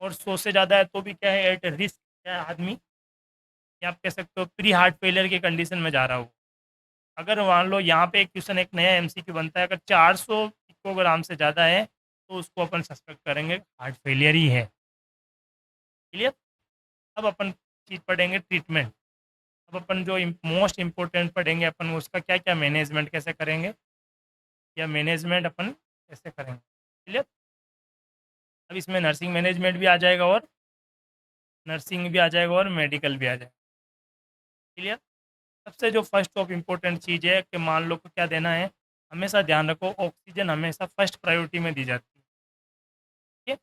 और 100 से ज़्यादा है, तो भी क्या है, एट रिस्क है आदमी, या आप कह सकते हो प्री हार्ट फेलियर की कंडीशन में जा रहा हो। अगर मान लो यहाँ पे एक क्वेश्चन, एक नया एमसीक्यू बनता है, अगर 400 पिकोग्राम से ज़्यादा है तो उसको अपन सस्पेक्ट करेंगे हार्ट फेलियर ही है। क्लियर? अब अपन चीज़ पढ़ेंगे ट्रीटमेंट। अब अपन जो मोस्ट इम्पोर्टेंट पढ़ेंगे, अपन उसका क्या क्या मैनेजमेंट कैसे करेंगे, या मैनेजमेंट अपन कैसे करेंगे। क्लियर? अब इसमें नर्सिंग मैनेजमेंट भी आ जाएगा, और नर्सिंग भी आ जाएगा, और मेडिकल भी आ जाएगा। क्लियर? सबसे जो फर्स्ट ऑफ इम्पोर्टेंट चीज़ है कि मान लो को क्या देना है, हमेशा ध्यान रखो, ऑक्सीजन हमेशा फर्स्ट प्रायोरिटी में दी जाती है। ठीक है?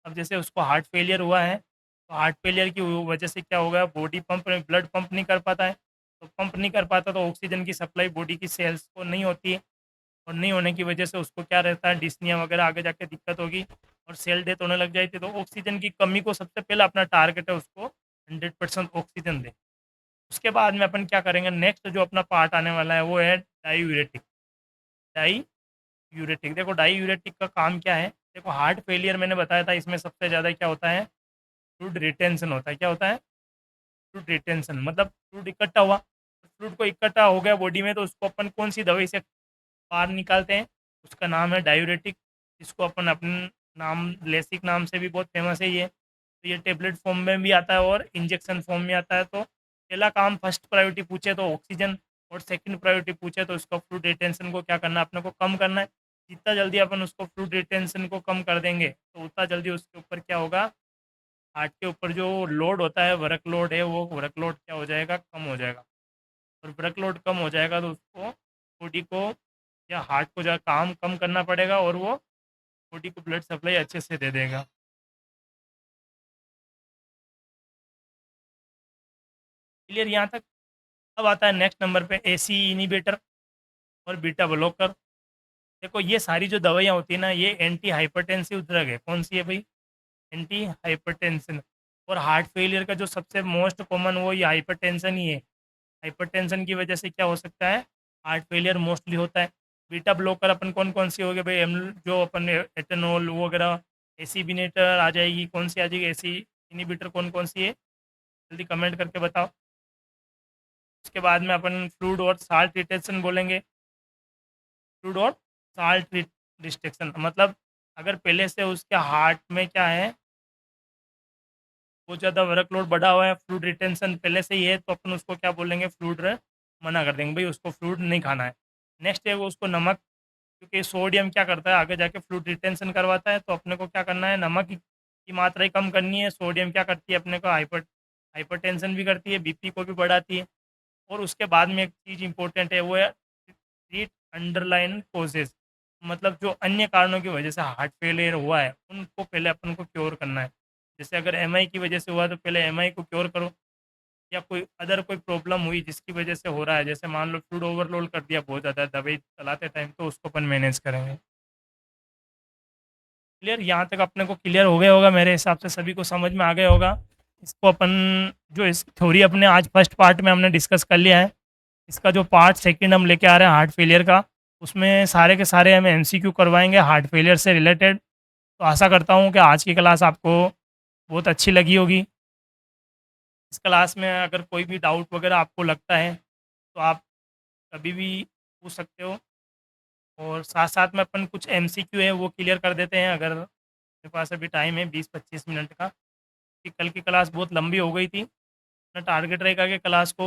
अब जैसे उसको हार्ट फेलियर हुआ है, तो हार्ट फेलियर की वजह से क्या हो गया, बॉडी पंप ब्लड पंप नहीं कर पाता है। तो पंप नहीं कर पाता तो ऑक्सीजन की सप्लाई बॉडी की सेल्स को नहीं होती है, और नहीं होने की वजह से उसको क्या रहता है, डिस्निया वगैरह आगे जाके दिक्कत होगी, और सेल डेथ होने लग जाती है। तो ऑक्सीजन की कमी को सबसे पहले अपना टारगेट है उसको 100% ऑक्सीजन दे। उसके बाद में अपन क्या करेंगे, नेक्स्ट जो अपना पार्ट आने वाला है वो है डाईयूरेटिक। डाईयूरेटिक, देखो डाईयूरेटिक का काम क्या है? देखो हार्ट फेलियर मैंने बताया था, इसमें सबसे ज़्यादा क्या होता है, फ्लूइड रिटेंशन होता है। क्या होता है? फ्लूइड रिटेंशन, मतलब फ्लूइड इकट्ठा हुआ, फ्लूइड को इकट्ठा हो गया बॉडी में, तो उसको अपन कौन सी दवाई से बाहर निकालते हैं? उसका नाम है डायूरेटिक। इसको अपन अपने नाम लेसिक नाम से भी बहुत फेमस है ये। तो ये टेबलेट फॉर्म में भी आता है और इंजेक्शन फॉर्म में आता है। तो पहला काम, फर्स्ट प्रायोरिटी पूछे तो ऑक्सीजन, और सेकंड प्रायोरिटी पूछे तो उसका फ्लूइड रिटेंशन को क्या करना है, अपने को कम करना है। जितना जल्दी अपन उसको फ्लूइड रिटेंशन को कम कर देंगे तो उतना जल्दी उसके ऊपर क्या होगा, हार्ट के ऊपर जो लोड होता है, वर्क लोड है, वो वर्क लोड क्या हो जाएगा, कम हो जाएगा। और वर्क लोड कम हो जाएगा तो उसको बॉडी को या हार्ट को जो काम कम करना पड़ेगा और वो बॉडी को ब्लड सप्लाई अच्छे से दे देगा। क्लियर यहाँ तक? अब आता है नेक्स्ट नंबर पे एसी इनिबिटर और बीटा ब्लॉकर। देखो ये सारी जो दवाइयाँ होती है ना, ये एंटी हाइपरटेंसिव ड्रग है। कौन सी है भाई? Anti hypertension. और हार्ट फेलियर का जो सबसे मोस्ट कॉमन वो ये हाइपरटेंशन ही है। हाइपरटेंशन की वजह से क्या हो सकता है, हार्ट फेलियर मोस्टली होता है। बीटा ब्लॉकर अपन कौन कौन सी हो गए भाई, जो अपन एटेनॉल वगैरह, एसी इनिबिटर आ जाएगी। कौन सी आ जाएगी एसी इनिबिटर, कौन कौन सी है, जल्दी कमेंट करके बताओ। उसके बाद में अपन फ्लूइड और साल्ट रिटेंशन बोलेंगे। फ्लूइड और साल्ट रिस्ट्रिक्शन मतलब अगर पहले से उसके हार्ट में क्या है, बहुत ज़्यादा वर्कलोड बढ़ा हुआ है, फ्लूइड रिटेंशन पहले से ही है, तो अपन उसको क्या बोलेंगे, फ्लूइड मना कर देंगे भाई, उसको फ्लूइड नहीं खाना है। नेक्स्ट है वो उसको नमक, क्योंकि सोडियम क्या करता है, आगे जाके फ्लूइड रिटेंशन करवाता है, तो अपने को क्या करना है, नमक की मात्रा ही कम करनी है। सोडियम क्या करती है, अपने को हाइपरटेंशन भी करती है, बीपी को भी बढ़ाती है। और उसके बाद में एक चीज़ इंपॉर्टेंट है, वो है ट्रीट अंडरलाइन कोजेज, मतलब जो अन्य कारणों की वजह से हार्ट फेलियर हुआ है उनको पहले अपन को क्योर करना है। जैसे अगर एमआई की वजह से हुआ तो पहले एमआई को क्योर करो, या कोई अदर कोई प्रॉब्लम हुई जिसकी वजह से हो रहा है, जैसे मान लो फ्लूइड ओवरलोड कर दिया बहुत ज़्यादा दवाई चलाते टाइम, तो उसको अपन मैनेज करेंगे। क्लियर? यहाँ तक अपने को क्लियर हो गया होगा, मेरे हिसाब से सभी को समझ में आ गया होगा। इसको अपन जो इस थ्योरी अपने आज फर्स्ट पार्ट में हमने डिस्कस कर लिया है, इसका जो पार्ट सेकंड हम लेके आ रहे हैं हार्ट फेलियर का, उसमें सारे के सारे हम एमसीक्यू करवाएंगे हार्ट फेलियर से रिलेटेड। तो आशा करता हूँ कि आज की क्लास आपको बहुत अच्छी लगी होगी। इस क्लास में अगर कोई भी डाउट वगैरह आपको लगता है तो आप कभी भी पूछ सकते हो, और साथ साथ में अपन कुछ एमसीक्यू है वो क्लियर कर देते हैं, अगर मेरे पास अभी टाइम है 20-25 मिनट का, कि कल की क्लास बहुत लंबी हो गई थी। अपना टारगेट रहेगा कि क्लास को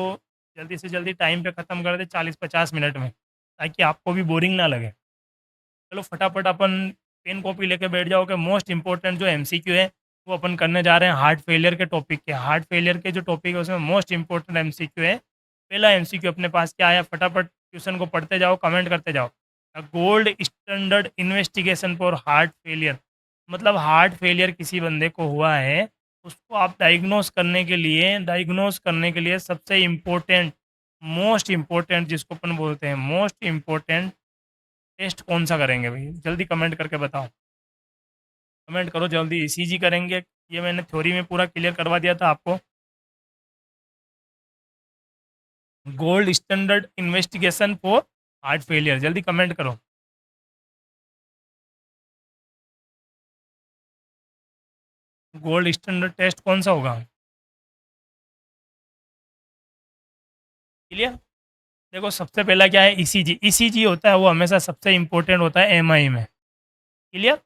जल्दी से जल्दी टाइम पे ख़त्म कर दे, 40-50 मिनट में, ताकि आपको भी बोरिंग ना लगे। चलो फटाफट अपन पेन कॉपी लेके बैठ जाओ कि मोस्ट इंपॉर्टेंट जो एमसीक्यू है वो अपन करने जा रहे हैं हार्ट फेलियर के टॉपिक के। हार्ट फेलियर के जो टॉपिक है उसमें मोस्ट इंपॉर्टेंट एमसीक्यू है। पहला एमसीक्यू अपने पास क्या आया, फटाफट क्वेश्चन को पढ़ते जाओ, कमेंट करते जाओ। Gold standard investigation for heart failure, मतलब हार्ट फेलियर किसी बंदे को हुआ है, उसको आप डायग्नोस करने के लिए सबसे इम्पोर्टेंट, मोस्ट इम्पोर्टेंट जिसको अपन बोलते हैं मोस्ट इम्पोर्टेंट टेस्ट कौन सा करेंगे भाई, जल्दी कमेंट करके बताओ। कमेंट करो जल्दी, ईसीजी करेंगे, ये मैंने थ्योरी में पूरा क्लियर करवा दिया था आपको। Gold standard investigation for heart failure, जल्दी कमेंट करो। गोल्ड स्टैंडर्ड टेस्ट कौन सा होगा, क्लियर? देखो सबसे पहला क्या है, ईसीजी। ईसीजी होता है वो हमेशा सबसे इंपॉर्टेंट होता है एमआई में, क्लियर?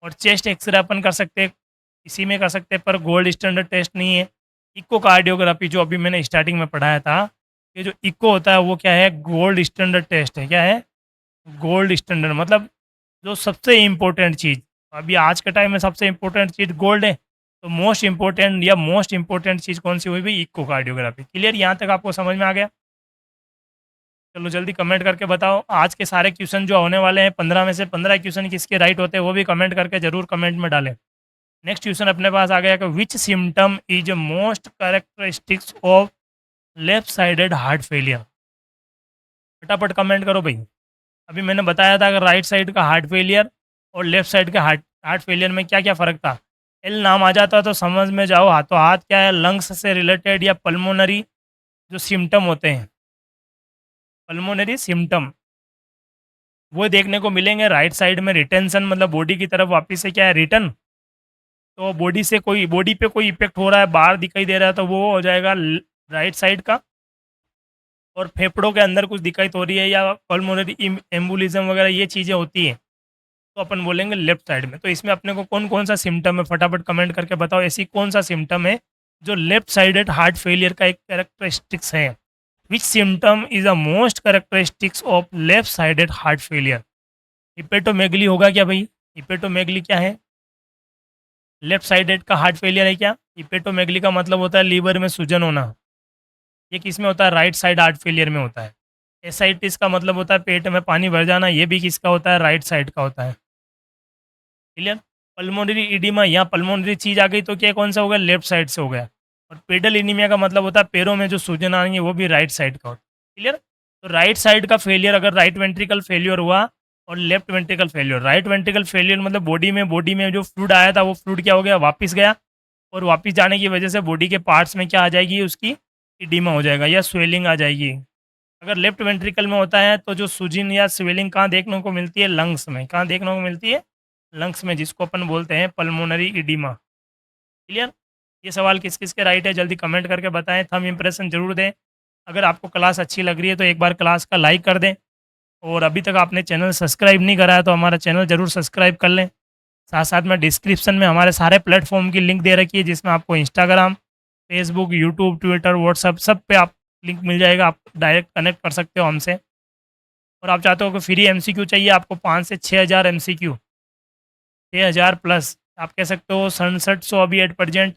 और चेस्ट एक्सरे अपन कर सकते हैं, इसी में कर सकते हैं, पर गोल्ड स्टैंडर्ड टेस्ट नहीं है। इको कार्डियोग्राफी जो अभी मैंने स्टार्टिंग में पढ़ाया था, ये जो इको होता है वो क्या है, गोल्ड स्टैंडर्ड टेस्ट है। क्या है? गोल्ड स्टैंडर्ड, मतलब जो सबसे इम्पोर्टेंट चीज़ अभी आज के टाइम में सबसे इम्पोर्टेंट चीज़ गोल्ड है, तो मोस्ट इम्पोर्टेंट या मोस्ट इम्पोर्टेंट चीज़ कौन सी हुई भाई, इको कार्डियोग्राफी। क्लियर? यहाँ तक आपको समझ में आ गया? चलो जल्दी कमेंट करके बताओ। आज के सारे क्वेश्चन जो होने वाले हैं 15 में से 15 क्वेश्चन किसके राइट होते हैं वो भी कमेंट करके जरूर कमेंट में डालें। नेक्स्ट क्वेश्चन अपने पास आ गया कि which symptom is most characteristics of left sided heart failure. फटाफट कमेंट करो भाई। अभी मैंने बताया था कि राइट साइड का हार्ट फेलियर और लेफ्ट साइड का हार्ट हार्ट फेलियर में क्या क्या फ़र्क था। एल नाम आ जाता तो समझ में जाओ, हाथों हाथ क्या है, लंग्स से रिलेटेड या पल्मोनरी जो सिम्टम होते हैं, पल्मोनरी सिम्टम वो देखने को मिलेंगे। राइट साइड में रिटेंशन, मतलब बॉडी की तरफ वापस से क्या है, रिटर्न। तो बॉडी पे कोई इफेक्ट हो रहा है, बाहर दिखाई दे रहा है, तो वो हो जाएगा राइट साइड का। और फेफड़ों के अंदर कुछ दिक्कत हो रही है या पल्मोनरी एम्बुलिज्म वगैरह ये चीज़ें होती हैं, तो अपन बोलेंगे लेफ्ट साइड में। तो इसमें अपने को कौन कौन सा सिम्टम है, फटाफट कमेंट करके बताओ, ऐसी कौन सा सिम्टम है जो लेफ्ट साइडेड हार्ट फेलियर का एक कैरेक्टरिस्टिक्स है। Which symptom is the most characteristics of left sided heart failure? Hepatomegaly होगा क्या भाई? हिपेटोमेगली क्या है? लेफ्ट साइडेड का हार्ट फेलियर है क्या? हिपेटोमेगली का मतलब होता है लीवर में सूजन होना। ये किस में होता है? राइट साइड हार्ट फेलियर में होता है। एसाइटिस का मतलब होता है पेट में पानी भर जाना, ये भी किसका होता है? राइट साइड का होता है। क्लियर? पल्मोनरी इडीमा, यहाँ पल्मोनरी चीज आ गई तो क्या कौन सा हो गया? लेफ्ट साइड से हो गया। और पेडल इनीमिया का मतलब होता है पैरों में जो सूजन आएंगे वो भी राइट साइड का होता है। क्लियर? तो राइट साइड का फेलियर, अगर राइट वेंट्रिकल फेलियर हुआ और left ventricle failure, right ventricle failure मतलब बॉडी में जो फ्लूड आया था वो फ्लूड क्या हो गया? वापस गया, और वापस जाने की वजह से बॉडी के पार्ट्स में क्या आ जाएगी? उसकी इडीमा हो जाएगा या स्वेलिंग आ जाएगी। अगर लेफ्ट वेंट्रिकल में होता है तो जो सूजन या स्वेलिंग कहाँ देखने को मिलती है? लंग्स में। कहाँ देखने को मिलती है? लंग्स में, जिसको अपन बोलते हैं पल्मोनरी इडीमा। क्लियर? ये सवाल किस किस के राइट है जल्दी कमेंट करके बताएं, थंब इंप्रेशन जरूर दें। अगर आपको क्लास अच्छी लग रही है तो एक बार क्लास का लाइक कर दें, और अभी तक आपने चैनल सब्सक्राइब नहीं करा है तो हमारा चैनल जरूर सब्सक्राइब कर लें। साथ साथ में डिस्क्रिप्शन में हमारे सारे प्लेटफॉर्म की लिंक दे रखी है, जिसमें आपको Instagram, Facebook, YouTube, Twitter, WhatsApp सब पे आप लिंक मिल जाएगा, आप डायरेक्ट कनेक्ट कर सकते हो हमसे। और आप चाहते हो कि फ्री एमसीक्यू चाहिए आपको 5 से 6 हज़ार एमसीक्यू, 6 हज़ार प्लस, आप कह सकते हो 6700 अभी एट प्रजेंट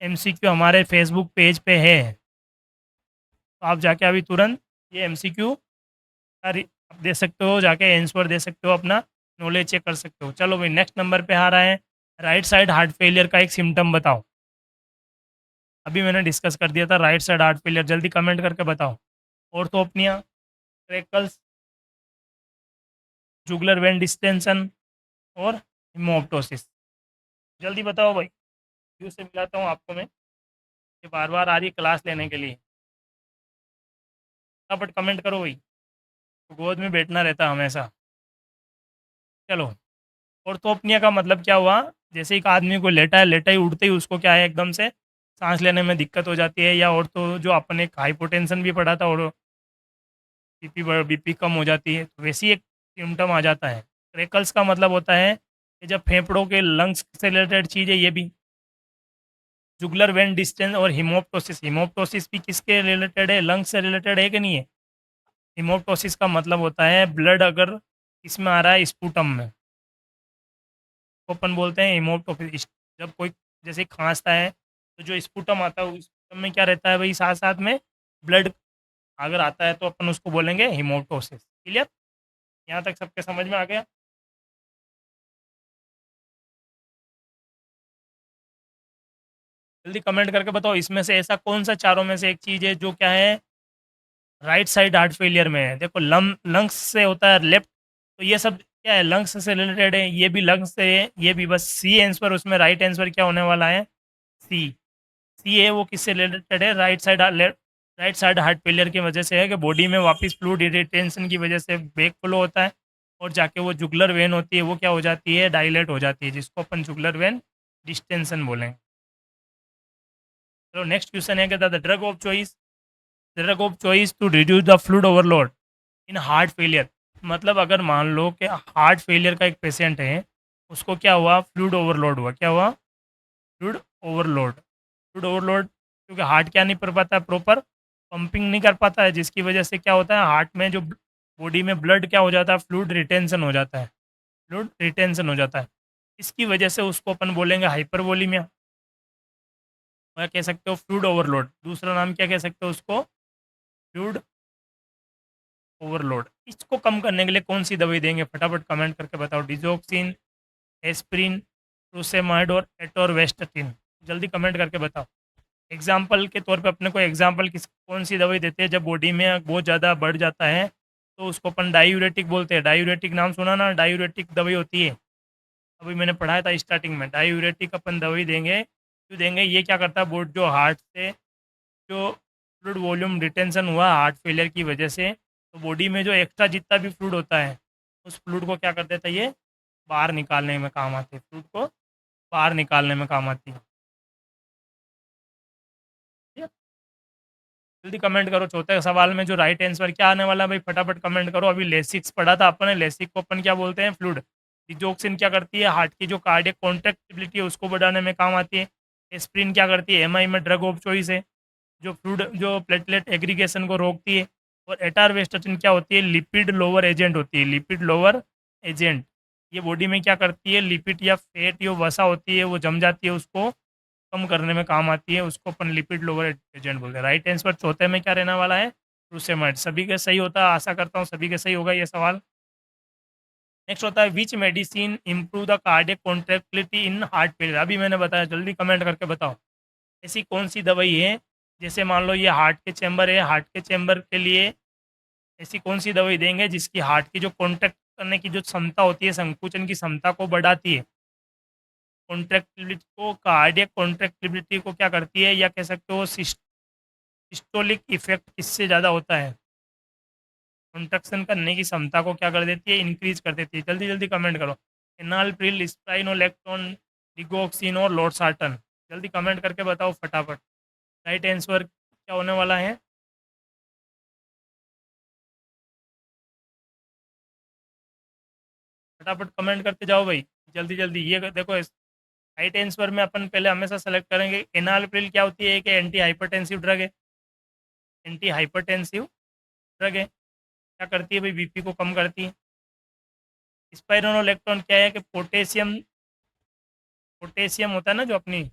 एमसीक्यू हमारे फेसबुक पेज पे है। तो आप जाके अभी तुरंत ये एमसीक्यू का आप दे सकते हो, जाके आंसर दे सकते हो, अपना नॉलेज चेक कर सकते हो। चलो भाई नेक्स्ट नंबर पे आ रहा है, राइट साइड हार्ट फेलियर का एक सिम्टम बताओ। अभी मैंने डिस्कस कर दिया था राइट साइड हार्ट फेलियर, जल्दी कमेंट करके बताओ। ऑर्थोपनिया, क्रेकल्स, जुगलर वेन डिस्टेंशन और हिमोप्टोसिस। जल्दी बताओ भाई, यू से मिलाता हूँ आपको मैं, ये बार बार आ रही है क्लास लेने के लिए। फटाफट कमेंट करो भाई, तो गोद में बैठना रहता हमेशा। चलो, ऑर्थोपनिया का मतलब क्या हुआ? जैसे एक आदमी को लेटा है, लेटा ही उठते ही उसको क्या है, एकदम से सांस लेने में दिक्कत हो जाती है, या और तो जो अपने हाइपोटेंशन भी पढ़ा था, और बीपी कम हो जाती है, तो वैसी एक सिम्टम आ जाता है। क्रेकल्स का मतलब होता है कि जब फेफड़ों के लंग्स से रिलेटेड चीज़ है ये भी। जुगलर वेन डिस्टेंस और हिमोप्टोसिस, हिमोप्टोसिस भी किसके रिलेटेड है? लंग्स से रिलेटेड है कि नहीं है? हिमोप्टोसिस का मतलब होता है ब्लड अगर इसमें आ रहा है स्पूटम में, तो अपन बोलते हैं हिमोप्टोसिस। जब कोई जैसे खांसता है तो जो स्पूटम आता है उस स्पूटम में क्या रहता है भाई? साथ साथ में ब्लड अगर आता है तो अपन उसको बोलेंगे हिमोप्टोसिस। क्लियर? यहाँ तक सबके समझ में आ गया? जल्दी कमेंट करके बताओ, इसमें से ऐसा कौन सा चारों में से एक चीज़ है जो क्या है राइट साइड हार्ट फेलियर में है? देखो, लंग्स से होता है लेफ्ट, तो ये सब क्या है? लंग्स से रिलेटेड है, ये भी लंग्स से है, ये भी। बस सी आंसर, उसमें राइट आंसर क्या होने वाला है? सी। सी है वो किससे रिलेटेड है? राइट साइड हार्ट फेलियर की वजह से है कि बॉडी में वापस फ्लूइड रिटेंशन की वजह से बैक फ्लो होता है, और जाके वो जुगलर वेन होती है वो क्या हो जाती है? डायलेट हो जाती है, जिसको अपन जुगलर वेन डिस्टेंशन बोलेंगे। चलो नेक्स्ट क्वेश्चन है कि the drug of choice to reduce the fluid overload in heart failure. मतलब अगर मान लो कि हार्ट फेलियर का एक पेशेंट है, उसको क्या हुआ? फ्लूइड ओवरलोड हुआ। क्या हुआ? Fluid overload. फ्लूइड ओवरलोड क्योंकि हार्ट क्या नहीं कर पाता है? प्रॉपर पंपिंग नहीं कर पाता है, जिसकी वजह से क्या होता है? हार्ट में जो बॉडी में ब्लड क्या हो जाता है? फ्लूइड रिटेंशन हो जाता है। फ्लूइड रिटेंशन हो जाता है, इसकी वजह से उसको अपन बोलेंगे हाइपरवोलीमिया, या कह सकते हो फ्लूइड ओवरलोड। दूसरा नाम क्या कह सकते हो उसको? Fluid overload. इसको कम करने के लिए कौन सी दवाई देंगे? फटाफट कमेंट करके बताओ। डिजोक्सिन, एस्प्रिन, क्रूसेमाइड और एटोरवेस्टाटिन। जल्दी कमेंट करके बताओ। एग्जाम्पल के तौर पे अपने को एग्जाम्पल कौन सी दवाई देते हैं जब बॉडी में बहुत ज़्यादा बढ़ जाता है? तो उसको अपन डायूरेटिक बोलते हैं। डायूरेटिक नाम सुना ना? डायूरेटिक दवाई होती है, अभी मैंने पढ़ाया था स्टार्टिंग में। डायूरेटिक अपन दवाई देंगे, क्यों देंगे? ये क्या करता है? बोर्ड जो हार्ट से जो फ्लूइड वॉल्यूम रिटेंशन हुआ हार्ट फेलियर की वजह से, तो बॉडी में जो एक्स्ट्रा जितना भी फ्लूइड होता है उस फ्लूइड को क्या कर देता है? ये बाहर निकालने में काम आती है, फ्लूइड को बाहर निकालने में काम आती है। ठीक है? जल्दी कमेंट करो। चौथे सवाल में जो राइट आंसर क्या आने वाला है भाई? फटाफट कमेंट करो। अभी लेसिक्स पढ़ा था अपन ने, लेसिक को अपन क्या बोलते हैं? फ्लूइड। डिजोक्सिन क्या करती है? हार्ट की जो कार्डियक कॉन्ट्रैक्टिबिलिटी है उसको बढ़ाने में काम आती है। एस्प्रिन क्या करती है? एमआई में ड्रग ऑफ चॉइस है। जो प्लेटलेट एग्रीगेशन को रोकती है। और एटारवेस्टेटिन क्या होती है? लिपिड लोअर एजेंट होती है, लिपिड लोअर एजेंट। ये बॉडी में क्या करती है? लिपिड या फैट जो वसा होती है वो जम जाती है, उसको कम करने में काम आती है, उसको अपन लिपिड लोअर एजेंट बोलते हैं। राइट आंसर चौथे में क्या रहने वाला है? फ्रूसेमाइड। सभी के सही होता है, आशा करता हूँ सभी के सही होगा ये सवाल। नेक्स्ट होता है which medicine improve the cardiac contractility in heart failure. अभी मैंने बताया, जल्दी कमेंट करके बताओ ऐसी कौन सी दवाई है। जैसे मान लो ये हार्ट के चैम्बर है, हार्ट के चैम्बर के लिए ऐसी कौन सी दवाई देंगे जिसकी हार्ट की जो कॉन्ट्रैक्ट करने की जो क्षमता होती है, संकुचन की क्षमता को बढ़ाती है, कॉन्ट्रैक्टिलिटी को, कार्डियक कॉन्ट्रैक्टिलिटी को क्या करती है, या कह सकते हो सिस्टोलिक इफेक्ट किससे ज़्यादा होता है, कॉन्ट्रैक्शन करने की क्षमता को क्या कर देती है? इंक्रीज कर देती है। जल्दी जल्दी कमेंट करो। एनालप्रिल, स्पाइनोलेक्टोन, डिगोक्सिन और लोरसाटन। जल्दी कमेंट करके बताओ फटाफट। राइट आंसर क्या होने वाला है? फटाफट कमेंट करते जाओ भाई, जल्दी जल्दी। ये देखो, राइट आंसर में अपन पहले हमेशा सेलेक्ट करेंगे एनालप्रिल। क्या होती है? कि एंटी हाइपरटेंसिव ड्रग है, एंटी हाइपरटेंसिव ड्रग है। क्या करती है भाई? बीपी को कम करती है। स्पाइरोनोलेक्टोन क्या है? कि पोटेशियम, पोटेशियम होता है ना जो अपनी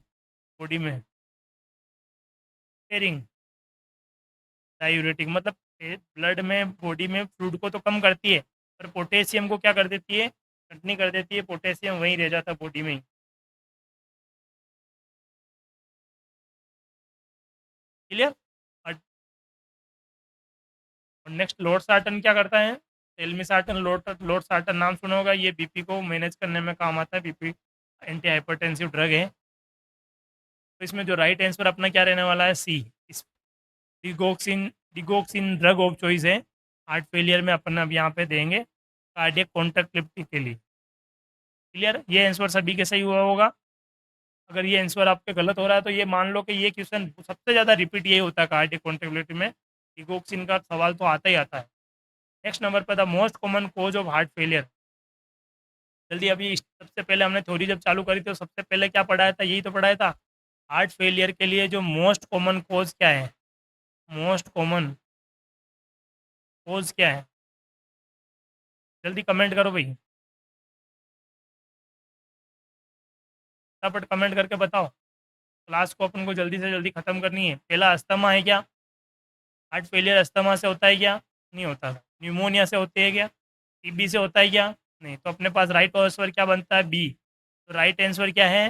बॉडी में, पेरिंग डायूरेटिक, मतलब ब्लड में, बॉडी में फ्लूइड को तो कम करती है, पर पोटेशियम को क्या कर देती है? कंटिन्यू कर देती है, पोटेशियम वहीं रह जाता है बॉडी में ही। क्लियर। और नेक्स्ट लोरसाटन क्या करता है? टेलमिसाटन, लोरसाटन नाम सुना होगा, ये बीपी को मैनेज करने में काम आता है, बीपी एंटी हाइपरटेंसिव ड्रग है। तो इसमें जो राइट आंसर अपना क्या रहने वाला है? C, digoxin. Digoxin drug of choice है हार्ट फेलियर में, अपन अब यहाँ पे देंगे कार्डियक कॉन्ट्रैक्टिलिटी के लिए। क्लियर। ये आंसर सभी के सही हुआ होगा। अगर ये आंसर आपके गलत हो रहा है तो ये मान लो कि ये क्वेश्चन सबसे ज़्यादा रिपीट यही होता है कार्डियक कॉन्ट्रैक्टिलिटी में, डिगोक्सिन का सवाल तो आता ही आता है। नेक्स्ट नंबर पर the most common cause of heart failure. जल्दी। अभी सबसे पहले हमने थ्योरी जब चालू करी तो सबसे पहले क्या पढ़ाया था? यही तो पढ़ाया था। हार्ट फेलियर के लिए जो मोस्ट कॉमन कोज क्या है? मोस्ट कॉमन कोज क्या है? जल्दी कमेंट करो भाई, फटाफट कमेंट करके बताओ। क्लास को अपन को जल्दी से जल्दी ख़त्म करनी है। पहला अस्थमा है क्या? हार्ट फेलियर अस्थमा से होता है क्या? नहीं होता। न्यूमोनिया से होती है क्या? टीबी से होता है क्या? नहीं। तो अपने पास राइट आंसर क्या बनता है? बी। तो राइट आंसर क्या है?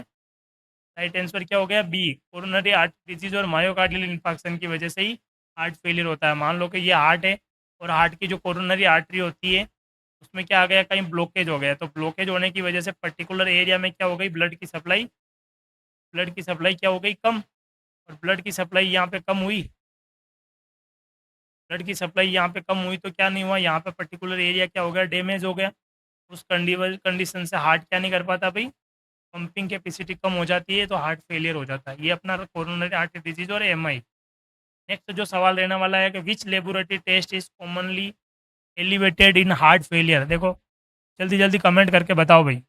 राइट आंसर क्या हो गया? बी। कोरोनरी आर्टरी डिजीज और मायोकार्डियल इन्फेक्शन की वजह से ही हार्ट फेलियर होता है। मान लो कि ये हार्ट है और हार्ट की जो कोरोनरी आर्टरी होती है उसमें क्या आ गया? कहीं ब्लॉकेज हो गया, तो ब्लॉकेज होने की वजह से पर्टिकुलर एरिया में क्या हो गई? ब्लड की सप्लाई, ब्लड की सप्लाई क्या हो गई? कम। और ब्लड की सप्लाई यहाँ पे कम हुई, ब्लड की सप्लाई यहाँ पे कम हुई तो क्या नहीं हुआ? यहाँ पे पर्टिकुलर एरिया क्या हो गया? डैमेज हो गया। उस कंडीशन से हार्ट क्या नहीं कर पाता भाई? पंपिंग कैपेसिटी कम हो जाती है, तो हार्ट फेलियर हो जाता है। ये अपना कोरोनरी आर्टरी डिजीज और एमआई। नेक्स्ट जो सवाल रहने वाला है कि which laboratory test is commonly elevated in heart failure. देखो, जल्दी जल्दी कमेंट करके बताओ भाई।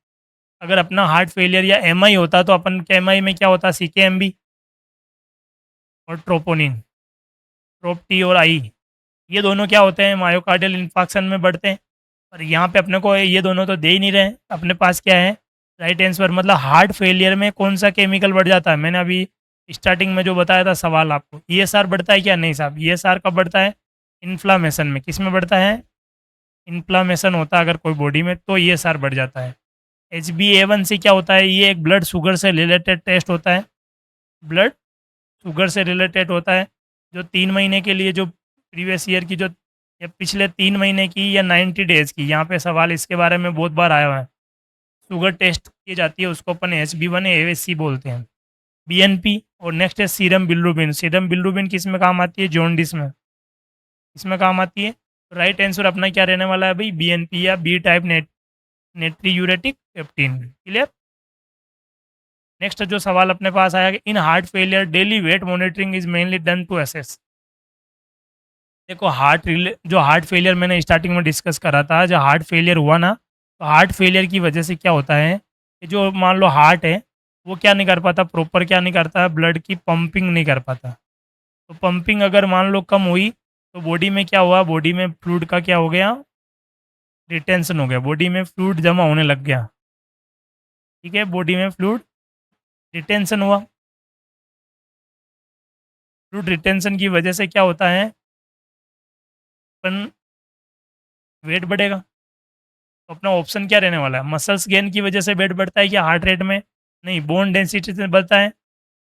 अगर अपना हार्ट फेलियर या एमआई होता तो अपन के एमआई में क्या होता? सीकेएमबी और ट्रोपोनिन, ट्रोप टी और आई, ये दोनों क्या होते हैं? मायोकार्डियल इन्फाक्शन में बढ़ते हैं। और यहाँ पे अपने को ये दोनों तो दे ही नहीं रहे। अपने पास क्या है? Right answer. मतलब हार्ट फेलियर में कौन सा केमिकल बढ़ जाता है? मैंने अभी स्टार्टिंग में जो बताया था सवाल आपको, ईएसआर बढ़ता है क्या? नहीं साहब, ईएसआर कब बढ़ता है? इन्फ्लामेशन में। किस में बढ़ता है? इन्फ्लामेशन होता है अगर कोई बॉडी में तो ईएसआर बढ़ जाता है। HbA1c क्या होता है? ये एक ब्लड शुगर से रिलेटेड टेस्ट होता है, ब्लड शुगर से रिलेटेड होता है। जो 3 महीने के लिए, जो प्रीवियस ईयर की, जो या पिछले 3 महीने की या 90 डेज़ की, यहाँ पे सवाल इसके बारे में बहुत बार आया हुआ है। शुगर टेस्ट की जाती है, उसको अपन HB1A1C बोलते हैं, BNP। और नेक्स्ट है सीरम बिलिरुबिन। सीरम बिलिरुबिन किस में काम आती है? जॉन्डिस में। इसमें काम आती है। तो राइट आंसर अपना क्या रहने वाला है भाई? BNP या B type natriuretic peptide. Clear. Next जो सवाल अपने पास आया कि in heart failure daily weight monitoring is mainly done to assess. देखो, जो हार्ट फेलियर मैंने स्टार्टिंग में डिस्कस करा था, जो हार्ट फेलियर हुआ ना, तो हार्ट फेलियर की वजह से क्या होता है कि जो मान लो हार्ट है वो क्या नहीं कर पाता? प्रॉपर क्या नहीं करता? ब्लड की पंपिंग नहीं कर पाता। तो पंपिंग अगर मान लो कम हुई तो बॉडी में क्या हुआ, बॉडी में फ्लूइड का क्या हो गया, रिटेंशन हो गया, बॉडी में फ्लूइड जमा होने लग गया। ठीक है, बॉडी में फ्लूइड रिटेंशन हुआ। फ्लूइड रिटेंशन की वजह से क्या होता है, अपन वेट बढ़ेगा। तो अपना ऑप्शन क्या रहने वाला है, मसल्स गेन की वजह से वेट बढ़ता है क्या हार्ट रेट में, नहीं, बोन डेंसिटी से बढ़ता है,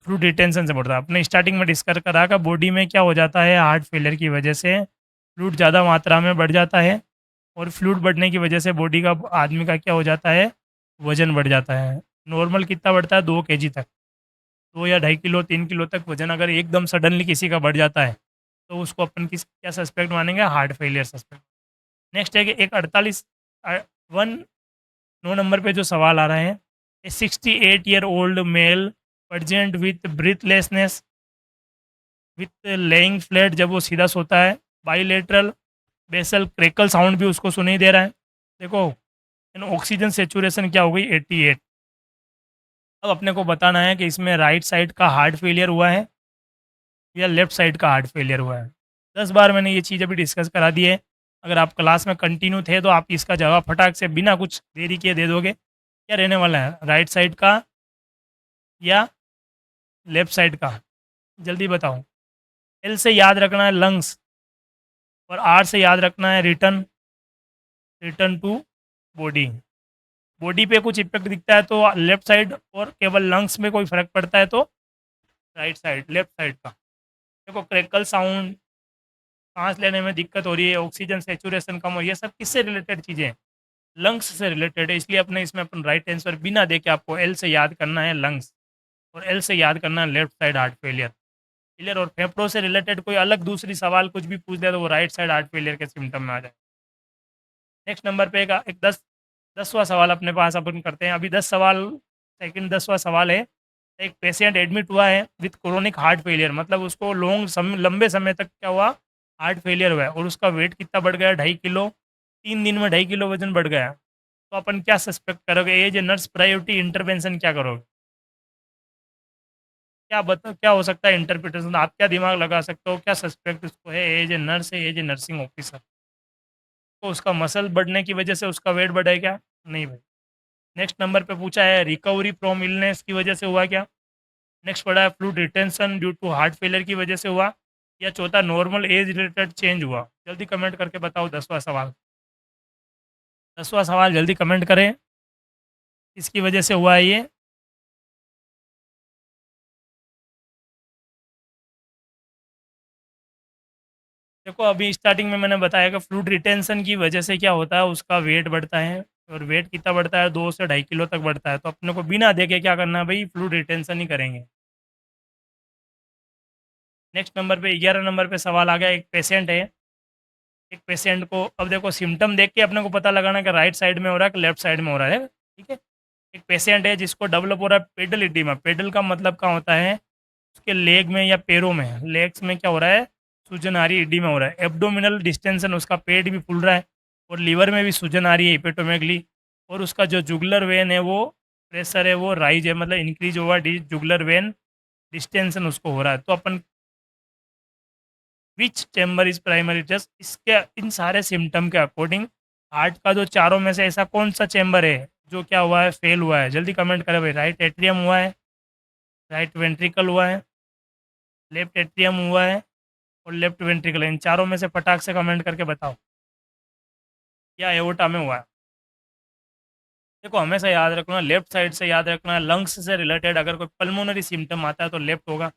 फ्लूइड रिटेंशन से बढ़ता है। अपने स्टार्टिंग में डिस्कस करा का बॉडी में क्या हो जाता है, हार्ट फेलियर की वजह से फ्लूइड ज़्यादा मात्रा में बढ़ जाता है, और फ्लूइड बढ़ने की वजह से बॉडी का, आदमी का क्या हो जाता है, वजन बढ़ जाता है। नॉर्मल कितना बढ़ता है, 2 kg तक, 2 या 2.5 किलो 3 किलो तक वजन अगर एकदम सडनली किसी का बढ़ जाता है तो उसको अपन किस क्या सस्पेक्ट मानेंगे, हार्ट फेलियर सस्पेक्ट। नेक्स्ट है कि एक 9 नंबर पे जो सवाल आ रहा है, a 68-year-old male present with breathlessness with lying flat, जब वो सीधा सोता है, बाईलेटरल बेसल क्रैकल साउंड भी उसको सुनाई दे रहा है। देखो, इन ऑक्सीजन सेचुरेशन क्या हो गई, 88। अब अपने को बताना है कि इसमें राइट साइड का हार्ट फेलियर हुआ है या लेफ्ट साइड का हार्ट फेलियर हुआ है। 10 बार मैंने ये चीज़ अभी डिस्कस करा दी है। अगर आप क्लास में कंटिन्यू थे तो आप इसका जवाब फटाक से बिना कुछ देरी किए दे दोगे। क्या रहने वाला है, राइट साइड का या लेफ्ट साइड का, जल्दी बताओ। एल से याद रखना है लंग्स, और आर से याद रखना है return, return to body. Body पे कुछ इफेक्ट दिखता है तो लेफ्ट साइड, और केवल लंग्स में कोई फर्क पड़ता है तो राइट साइड, लेफ्ट साइड का। देखो, क्रैकल साउंड, सांस लेने में दिक्कत हो रही है, ऑक्सीजन सेचुरेशन कम हो रही है, ये सब किससे रिलेटेड चीज़ें हैं, लंग्स से रिलेटेड है। इसलिए अपने इसमें अपन राइट आंसर बिना दे के आपको एल से याद करना है लंग्स, और एल से याद करना है left side heart failure. Clear. और फेफड़ों से रिलेटेड कोई अलग दूसरी सवाल कुछ भी पूछ दे तो वो राइट साइड हार्ट फेलियर के सिम्टम में आ जाए। नेक्स्ट नंबर पे एक 10वां सवाल अपने पास अपन करते हैं। अभी 10 सवाल, सेकंड 10वां सवाल है। एक पेशेंट एडमिट हुआ है विथ क्रोनिक हार्ट फेलियर, मतलब उसको लंबे समय तक क्या हुआ, हार्ट फेलियर हुआ है, और उसका वेट कितना बढ़ गया, 2.5 किलो। 3 दिन में 2.5 किलो वजन बढ़ गया। तो अपन क्या सस्पेक्ट करोगे, as a nurse priority intervention क्या करोगे, क्या बता, क्या हो सकता है इंटरप्रिटेशन, आप क्या दिमाग लगा सकते हो, क्या सस्पेक्ट उसको है, एज ए नर्स है, एज ए नर्सिंग ऑफिसर, तो उसका मसल बढ़ने की वजह से उसका वेट बढ़े क्या, नहीं भाई। नेक्स्ट नंबर पे पूछा है रिकवरी फ्रॉम इलनेस की वजह से हुआ क्या। नेक्स्ट पढ़ा है fluid retention due to heart failure की वजह से हुआ, या चौथा नॉर्मल एज रिलेटेड चेंज हुआ। जल्दी कमेंट करके बताओ 10वां सवाल। 10वां सवाल जल्दी कमेंट करें, किसकी वजह से हुआ है ये। देखो, अभी स्टार्टिंग में मैंने बताया कि फ्लूइड रिटेंशन की वजह से क्या होता है, उसका वेट बढ़ता है, और वेट कितना बढ़ता है, 2 से 2.5 किलो तक बढ़ता है। तो अपने को बिना देखे क्या करना है भाई, फ्लूइड रिटेंशन ही करेंगे। नेक्स्ट नंबर पे 11 नंबर पे सवाल आ गया। एक पेशेंट है, एक पेशेंट को, अब देखो सिम्टम देख के अपने को पता लगाना कि राइट साइड में हो रहा है कि लेफ्ट साइड में हो रहा है, ठीक है। एक पेशेंट है जिसको डेवलप हो रहा है पेडल इडीमा। पेडल का मतलब क्या होता है, उसके लेग में या पैरों में, लेग्स में क्या हो रहा है, सूजन आ रही है, इडीमा हो रहा है। एब्डोमिनल डिस्टेंशन, उसका पेट भी फूल रहा है, और लीवर में भी सूजन आ रही है, हिपेटोमेगली। और उसका जो जुगलर वेन है वो, प्रेशर है वो राइज है, मतलब इंक्रीज हुआ, जुगलर वेन डिस्टेंशन उसको हो रहा है। तो अपन विच चैम्बर इज प्राइमरी टेस्ट, इसके इन सारे सिम्टम के अकॉर्डिंग हार्ट का जो चारों में से ऐसा कौन सा चैम्बर है जो क्या हुआ है, फेल हुआ है। जल्दी कमेंट करें भाई। राइट एट्रियम हुआ है, राइट वेंट्रिकल हुआ है, लेफ्ट एट्रियम हुआ है, और लेफ्ट वेंट्रिकल। इन चारों में से फटाक से कमेंट करके बताओ क्या एओर्टा में हुआ है। देखो, हमेशा याद रखना, लेफ्ट साइड से याद रखना, लंग्स से रिलेटेड अगर कोई पल्मोनरी सिम्टम आता है तो लेफ्ट होगा,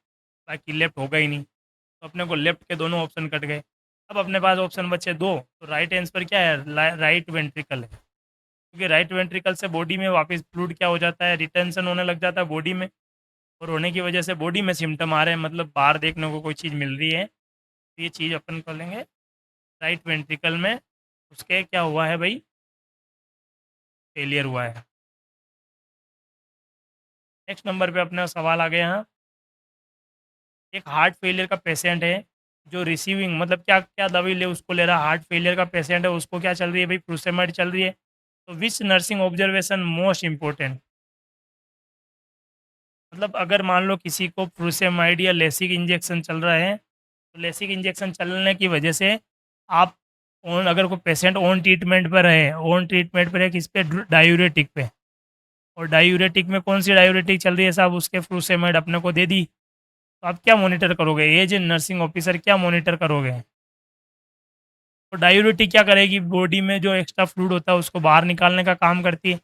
बाकी लेफ्ट होगा ही नहीं। तो अपने को लेफ्ट के दोनों ऑप्शन कट गए। अब अपने पास ऑप्शन बचे दो, तो राइट आंसर क्या है, राइट वेंट्रिकल है। क्योंकि राइट वेंट्रिकल से बॉडी में वापस फ्लूइड क्या हो जाता है, रिटेंशन होने लग जाता है बॉडी में, और होने की वजह से बॉडी में सिम्टम आ रहे हैं, मतलब बाहर देखने को कोई चीज़ मिल रही है। तो ये चीज़ अपन कर लेंगे राइट वेंट्रिकल में, उसके क्या हुआ है भाई, फेलियर हुआ है। नेक्स्ट नंबर पे अपना सवाल आ गया यहाँ। एक हार्ट फेलियर का पेशेंट है जो रिसीविंग, मतलब क्या क्या दवाई ले उसको ले रहा, हार्ट फेलियर का पेशेंट है, उसको क्या चल रही है भाई, फ्रूसेमाइड चल रही है। तो विच नर्सिंग ऑब्जर्वेशन मोस्ट इंपॉर्टेंट, मतलब अगर मान लो किसी को फ्रूसेमाइड या लेसिक इंजेक्शन चल रहा है तो लेसिक इंजेक्शन चलने की वजह से आप अगर कोई पेशेंट ऑन ट्रीटमेंट पर है किस पे, डायूरेटिक पे, और डायूरेटिक में कौन सी डायूरेटिक चल रही है साहब, उसके फ्रूसेमाइड अपने को दे दी, तो आप क्या मॉनिटर करोगे, एज ए नर्सिंग ऑफिसर क्या मॉनिटर करोगे? तो डायूरेटिक क्या करेगी, बॉडी में जो एक्स्ट्रा फ्लूइड होता है उसको बाहर निकालने का काम करती है,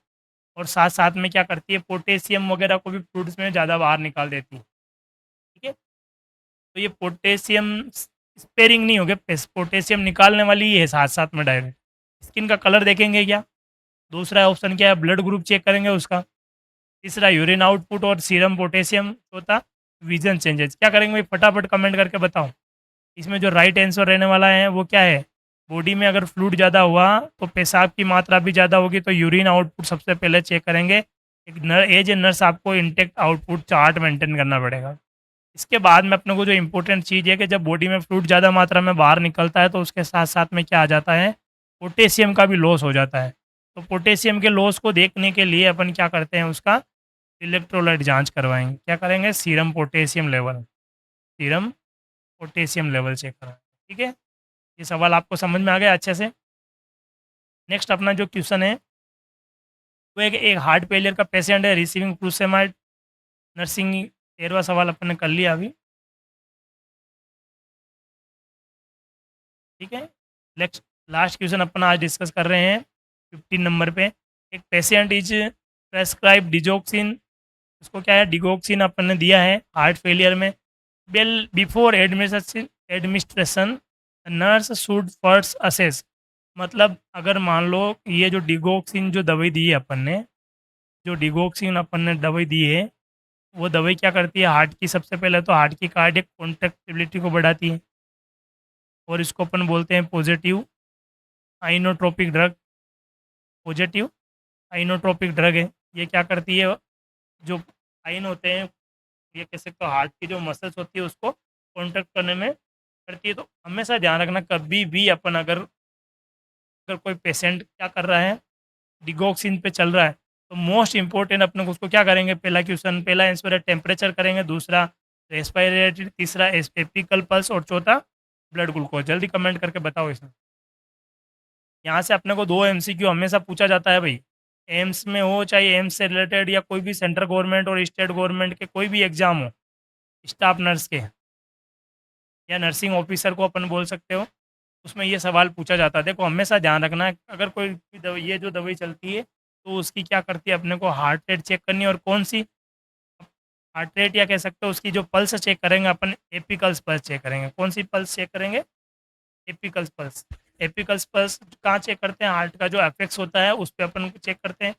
और साथ साथ में क्या करती है, पोटेशियम वगैरह को भी फ्लूइड्स में ज़्यादा बाहर निकाल देती है। ठीक है, तो ये पोटेशियम स्पेयरिंग नहीं हो गया, पोटेशियम निकालने वाली ही है साथ साथ में डायरेक्ट। स्किन का कलर देखेंगे क्या, दूसरा ऑप्शन क्या है, ब्लड ग्रुप चेक करेंगे उसका, तीसरा यूरिन आउटपुट और सीरम पोटेशियम, चौथा विजन चेंजेस। क्या करेंगे भाई, फटाफट कमेंट करके बताओ, इसमें जो राइट आंसर रहने वाला है वो क्या है? बॉडी में अगर फ्लूइड ज़्यादा हुआ तो पेशाब की मात्रा भी ज़्यादा होगी, तो यूरिन आउटपुट सबसे पहले चेक करेंगे। एक एज ए नर्स आपको इंटेक्ट आउटपुट चार्ट मेंटेन करना पड़ेगा। इसके बाद में अपने को जो इंपॉर्टेंट चीज़ है कि जब बॉडी में फ्लूइड ज़्यादा मात्रा में बाहर निकलता है तो उसके साथ साथ में क्या आ जाता है, पोटेशियम का भी लॉस हो जाता है। तो पोटेशियम के लॉस को देखने के लिए अपन क्या करते हैं, उसका इलेक्ट्रोलाइट जांच करवाएंगे। क्या करेंगे, सीरम पोटेशियम लेवल चेक करवाएंगे। ठीक है, ये सवाल आपको समझ में आ गया अच्छे से। नेक्स्ट अपना जो क्वेश्चन है वो एक हार्ट फेलियर का पेशेंट है, रिसीविंग फ्रूसेमाइड नर्सिंग। 13वां सवाल अपन ने कर लिया अभी। ठीक है, नेक्स्ट लास्ट क्वेश्चन अपन आज डिस्कस कर रहे हैं 15 नंबर पे। एक पेशेंट इज प्रेस्क्राइब डिजोक्सिन, उसको क्या है, डिगोक्सिन अपन ने दिया है हार्ट फेलियर में। Before administration nurse should first assess, मतलब अगर मान लो ये जो डिगोक्सिन जो दवाई दी है अपन ने, जो डिगोक्सिन अपन ने दवाई दी है, वो दवाई क्या करती है, हार्ट की, सबसे पहले तो हार्ट की कार्डियक कॉन्ट्रैक्टिबिलिटी को बढ़ाती है, और इसको अपन बोलते हैं positive inotropic drug. Positive inotropic drug है। ये क्या करती है, जो आइन होते हैं, ये कह सकते हो हार्ट की जो मसल्स होती है उसको कॉन्ट्रैक्ट करने में करती है। तो हमेशा ध्यान रखना, कभी भी अपन अगर अगर कोई पेशेंट क्या कर रहा है, डिगोक्सिन पे चल रहा है, तो मोस्ट इंपॉर्टेंट अपने को उसको क्या करेंगे, पहला क्वेश्चन, पहला आंसर है टेम्परेचर करेंगे, दूसरा रेस्पिरेटरी, तीसरा एपिकल पल्स, और चौथा ब्लड ग्लूकोज। जल्दी कमेंट करके बताओ इसमें। यहाँ से अपने को 2 एमसीक्यू हमेशा पूछा जाता है भाई, एम्स में हो, चाहे एम्स से रिलेटेड या कोई भी सेंट्रल गवर्नमेंट और स्टेट गवर्नमेंट के कोई भी एग्जाम हो, स्टाफ नर्स के या नर्सिंग ऑफिसर को अपन बोल सकते हो, उसमें ये सवाल पूछा जाता है। देखो हमेशा ध्यान रखना है, अगर कोई भी दवाई, ये जो दवाई चलती है तो उसकी क्या करती है, अपने को हार्ट रेट चेक करनी है, और कौन सी हार्ट रेट, या कह सकते हो उसकी जो पल्स चेक करेंगे अपन, एपिकल्स पल्स चेक करेंगे। कौन सी पल्स चेक करेंगे, एपिकल्स पल्स। एपिकल्स पल्स कहाँ चेक करते हैं, हार्ट का जो एपेक्स होता है उस पर अपन चेक करते हैं,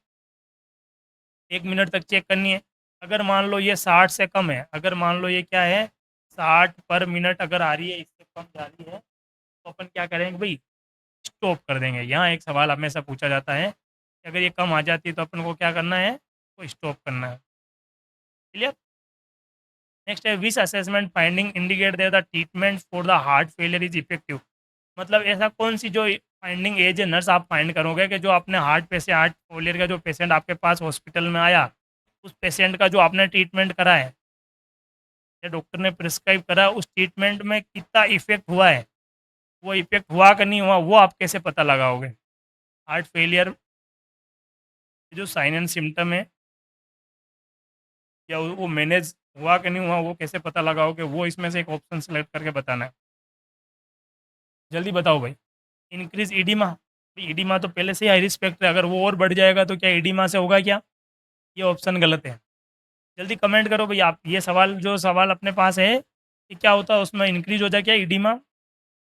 1 मिनट तक चेक करनी है। अगर मान लो ये 60 से कम है, अगर मान लो ये क्या है, 60 पर मिनट अगर आ रही है, इससे कम जा रही है, तो अपन क्या करेंगे भाई, स्टॉप कर देंगे। यहाँ एक सवाल हमेशा पूछा जाता है कि अगर ये कम आ जाती है तो अपन को क्या करना है, तो स्टॉप करना है। क्लियर। नेक्स्ट है, विच assessment finding indicate that the treatment for the heart failure is effective. मतलब ऐसा कौन सी जो फाइंडिंग एज ए नर्स आप फाइंड करोगे कि जो आपने हार्ट फेलियर का जो पेशेंट आपके पास हॉस्पिटल में आया, उस पेशेंट का जो आपने ट्रीटमेंट करा है या डॉक्टर ने प्रिस्क्राइब करा, उस ट्रीटमेंट में कितना इफेक्ट हुआ है, वो इफेक्ट हुआ कि नहीं हुआ, वो आप कैसे पता लगाओगे। हार्ट फेलियर जो साइन एंड सिम्टम है, या वो मैनेज हुआ कि नहीं हुआ, वो कैसे पता लगाओगे, वो इसमें से एक ऑप्शन सेलेक्ट करके बताना है। जल्दी बताओ भाई। इंक्रीज ईडिमा, ईडिमा तो पहले से ही हाई रिस्क फैक्टर है, अगर वो और बढ़ जाएगा तो क्या ईडिमा से होगा क्या, ये ऑप्शन गलत है। जल्दी कमेंट करो भाई आप, ये सवाल जो सवाल अपने पास है कि क्या होता है उसमें इंक्रीज हो जाए क्या ईडिमा।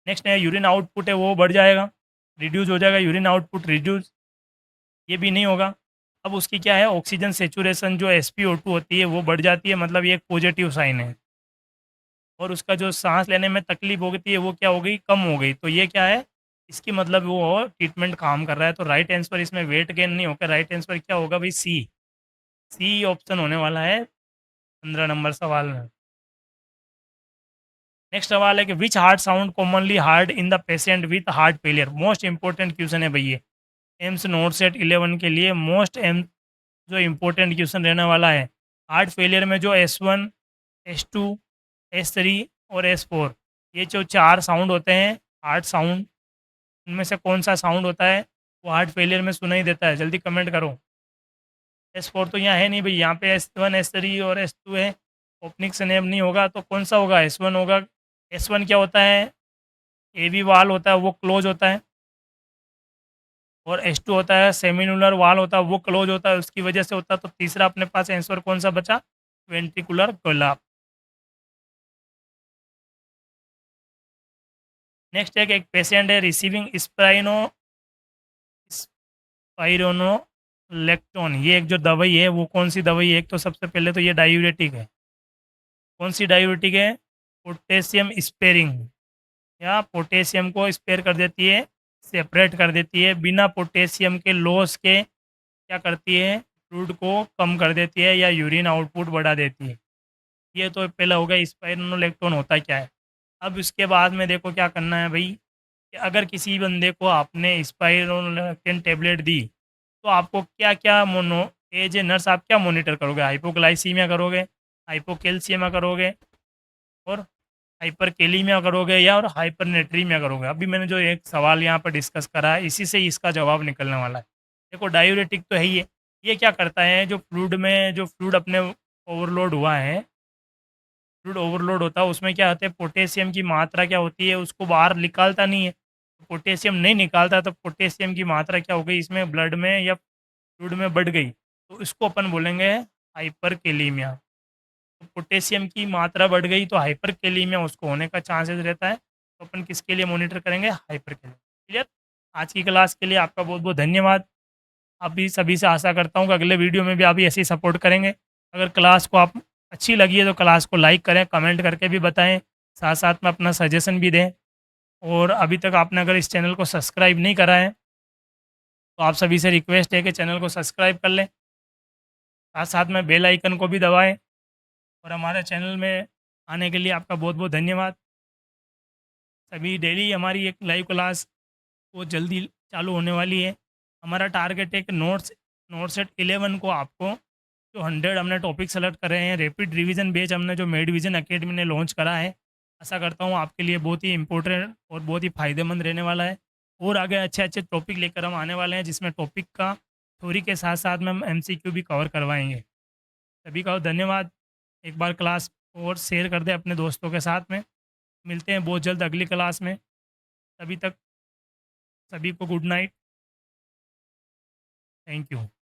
नेक्स्ट है, यूरिन आउटपुट है वो बढ़ जाएगा, रिड्यूस हो जाएगा, यूरिन आउटपुट रिड्यूस, ये भी नहीं होगा। अब उसकी क्या है, ऑक्सीजन सेचुरेशन जो SpO2 होती है वो बढ़ जाती है, मतलब ये एक पॉजिटिव साइन है। और उसका जो सांस लेने में तकलीफ होती है वो क्या हो गई, कम हो गई, तो ये क्या है, इसकी मतलब वो ट्रीटमेंट काम कर रहा है। तो राइट आंसर इसमें वेट गेन नहीं होकर राइट आंसर क्या होगा भाई, सी। सी ऑप्शन होने वाला है 15 नंबर सवाल में। नेक्स्ट सवाल है कि which heart sound commonly heard in the patient with heart failure. Most important question है भैया, एम्स नोट सेट 11 के लिए मोस्ट एम जो इम्पोर्टेंट क्वेश्चन रहने वाला है। हार्ट फेलियर में जो S1, S2, S3 और S4, ये जो 4 साउंड होते हैं, हार्ट साउंड, उनमें से कौन सा साउंड होता है वो हार्ट फेलियर में सुनाई देता है? जल्दी कमेंट करो। S4 तो यहाँ है नहीं भाई, यहाँ पे S1, S3 और S2 है। ओपनिंग से नेम नहीं होगा तो कौन सा होगा? S1 होगा। S1 क्या होता है? एवी वाल होता है, वो क्लोज होता है। और S2 होता है सेमिनुलर वाल होता है, वो क्लोज होता है, उसकी वजह से होता है। तो तीसरा अपने पास आंसर कौन सा बचा? Ventricular collapse. नेक्स्ट है कि एक पेशेंट है रिसीविंग स्पाइरोनोलेक्टोन, ये एक जो दवाई है वो कौन सी दवाई है? एक तो सबसे पहले तो ये डायूरेटिक है। कौन सी डायूरेटिक है? पोटेशियम स्पेयरिंग, या पोटेशियम को स्पेयर कर देती है, सेपरेट कर देती है। बिना पोटेशियम के लॉस के क्या करती है? फ्लूइड को कम कर देती है या यूरिन आउटपुट बढ़ा देती है। ये तो पहला हो गया स्पाइरोनोलेक्टोन होता क्या है। अब इसके बाद में देखो क्या करना है भाई, कि अगर किसी बंदे को आपने स्पाइरोलेक्टिन टेबलेट दी तो आपको क्या क्या मोनो एज ए नर्स आप क्या मॉनिटर करोगे? हाइपोग्लाइसीमिया करोगे, हाइपोकैल्शियमिया करोगे, और हाइपरकेलीमिया करोगे, या और हाइपरनेट्रीमिया करोगे? अभी मैंने जो एक सवाल यहाँ पर डिस्कस करा है इसी से इसका जवाब निकलने वाला है। देखो डायूरेटिक तो है ही है, ये क्या करता है? जो फ्लूइड अपने ओवरलोड हुआ है, फ्लूइड ओवरलोड होता है उसमें क्या होता है, पोटेशियम की मात्रा क्या होती है उसको बाहर निकालता नहीं है। पोटेशियम नहीं निकालता तो पोटेशियम की मात्रा क्या हो गई इसमें ब्लड में या फ्लूइड में बढ़ गई, तो इसको अपन बोलेंगे हाइपरकेलीमिया। तो पोटेशियम की मात्रा बढ़ गई तो हाइपरकेलीमिया उसको होने का चांसेस रहता है। तो अपन किसके लिए मॉनिटर करेंगे? हाइपरकेलीमिया। क्लियर? आज की क्लास के लिए आपका बहुत बहुत धन्यवाद। अभी सभी से आशा करता हूँ कि अगले वीडियो में भी आप ऐसे ही सपोर्ट करेंगे। अगर क्लास को आप अच्छी लगी है तो क्लास को लाइक करें, कमेंट करके भी बताएं, साथ साथ में अपना सजेशन भी दें। और अभी तक आपने अगर इस चैनल को सब्सक्राइब नहीं करा है तो आप सभी से रिक्वेस्ट है कि चैनल को सब्सक्राइब कर लें, साथ साथ में बेल आइकन को भी दबाएं। और हमारे चैनल में आने के लिए आपका बहुत बहुत धन्यवाद। सभी डेली हमारी एक लाइव क्लास वो जल्दी चालू होने वाली है। हमारा टारगेट है कि नोट सेट 11 को आपको जो 100 हमने टॉपिक सेलेक्ट करे हैं, रैपिड रिवीजन बैच हमने जो मेड विजन अकेडमी ने लॉन्च करा है, आशा करता हूँ आपके लिए बहुत ही इंपॉर्टेंट और बहुत ही फ़ायदेमंद रहने वाला है। और आगे अच्छे अच्छे टॉपिक लेकर हम आने वाले हैं जिसमें टॉपिक का थ्योरी के साथ साथ में हम MCQ भी कवर करवाएंगे। सभी का धन्यवाद। एक बार क्लास और शेयर कर दें अपने दोस्तों के साथ में। मिलते हैं बहुत जल्द अगली क्लास में। तभी तक सभी को गुड नाइट। Thank you.